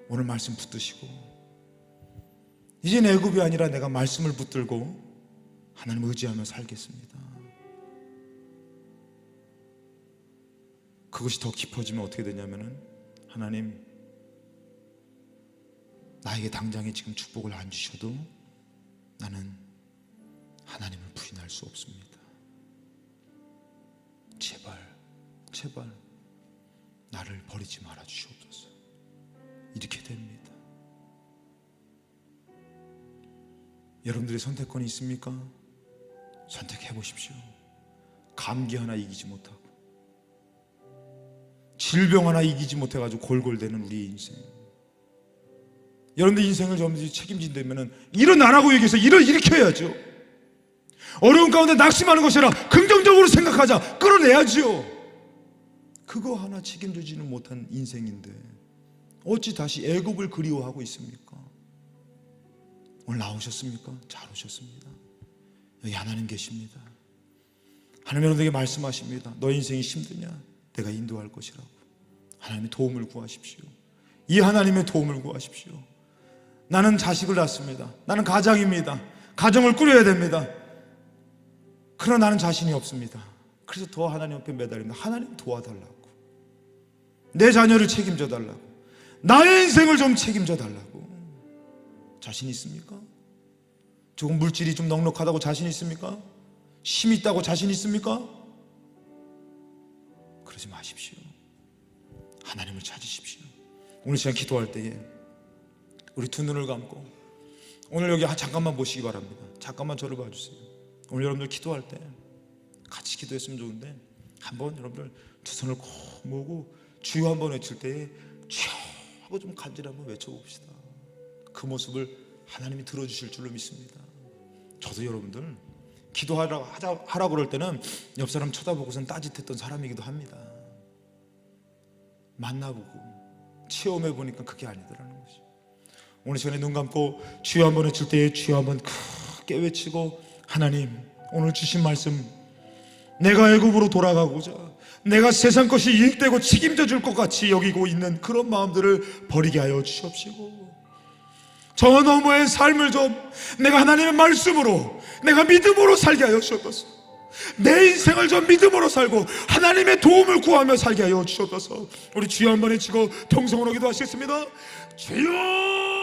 오늘 말씀 붙드시고 이젠 애굽이 아니라 내가 말씀을 붙들고 하나님 의지하며 살겠습니다. 그것이 더 깊어지면 어떻게 되냐면은, 하나님, 나에게 당장에 지금 축복을 안 주셔도 나는 하나님을 부인할 수 없습니다. 제발 나를 버리지 말아 주시옵소서. 이렇게 됩니다. 여러분들의 선택권이 있습니까? 선택해 보십시오. 감기 하나 이기지 못하고 질병 하나 이기지 못해가지고 골골대는 우리의 인생. 여러분들 인생을 전부 책임진다면 일어나라고 얘기해서 일으켜야죠. 어려운 가운데 낙심하는 것이라 긍정적으로 생각하자, 끌어내야죠. 그거 하나 책임지지는 못한 인생인데 어찌 다시 애굽을 그리워하고 있습니까? 오늘 나오셨습니까? 잘 오셨습니다. 여기 하나님 계십니다. 하나님 여러분에게 말씀하십니다. 너 인생이 힘드냐? 내가 인도할 것이라고. 하나님의 도움을 구하십시오. 이 하나님의 도움을 구하십시오. 나는 자식을 낳습니다. 나는 가장입니다. 가정을 꾸려야 됩니다. 그러나 나는 자신이 없습니다. 그래서 더 하나님 앞에 매달립니다. 하나님 도와달라고, 내 자녀를 책임져 달라고, 나의 인생을 좀 책임져 달라고. 자신 있습니까? 조금 물질이 좀 넉넉하다고 자신 있습니까? 힘이 있다고 자신 있습니까? 그러지 마십시오. 하나님을 찾으십시오. 오늘 시간 기도할 때에 우리 두 눈을 감고 오늘 여기 잠깐만 보시기 바랍니다. 잠깐만 저를 봐주세요. 오늘 여러분들 기도할 때 같이 기도했으면 좋은데 한번 여러분들 두 손을 꼭 모으고 주여 한번 외칠 때에 주여 하고 좀 간절히 한번 외쳐봅시다. 그 모습을 하나님이 들어주실 줄로 믿습니다. 저도 여러분들 기도하라 그럴 때는 옆 사람 쳐다보고선 따짓했던 사람이기도 합니다. 만나보고 체험해보니까 그게 아니더라는 것이. 오늘 시간에 눈 감고 주여 한번 외칠 때에 주여 한번 크게 외치고, 하나님 오늘 주신 말씀, 내가 애굽으로 돌아가고자 내가 세상 것이 유익되고 책임져 줄 것 같이 여기고 있는 그런 마음들을 버리게 하여 주시옵시고, 저 너머의 삶을 좀 내가 하나님의 말씀으로, 내가 믿음으로 살게 하여 주옵소서. 내 인생을 좀 믿음으로 살고 하나님의 도움을 구하며 살게 하여 주옵소서. 우리 주여 한번 외치고 통성으로 기도하시겠습니다. 주여!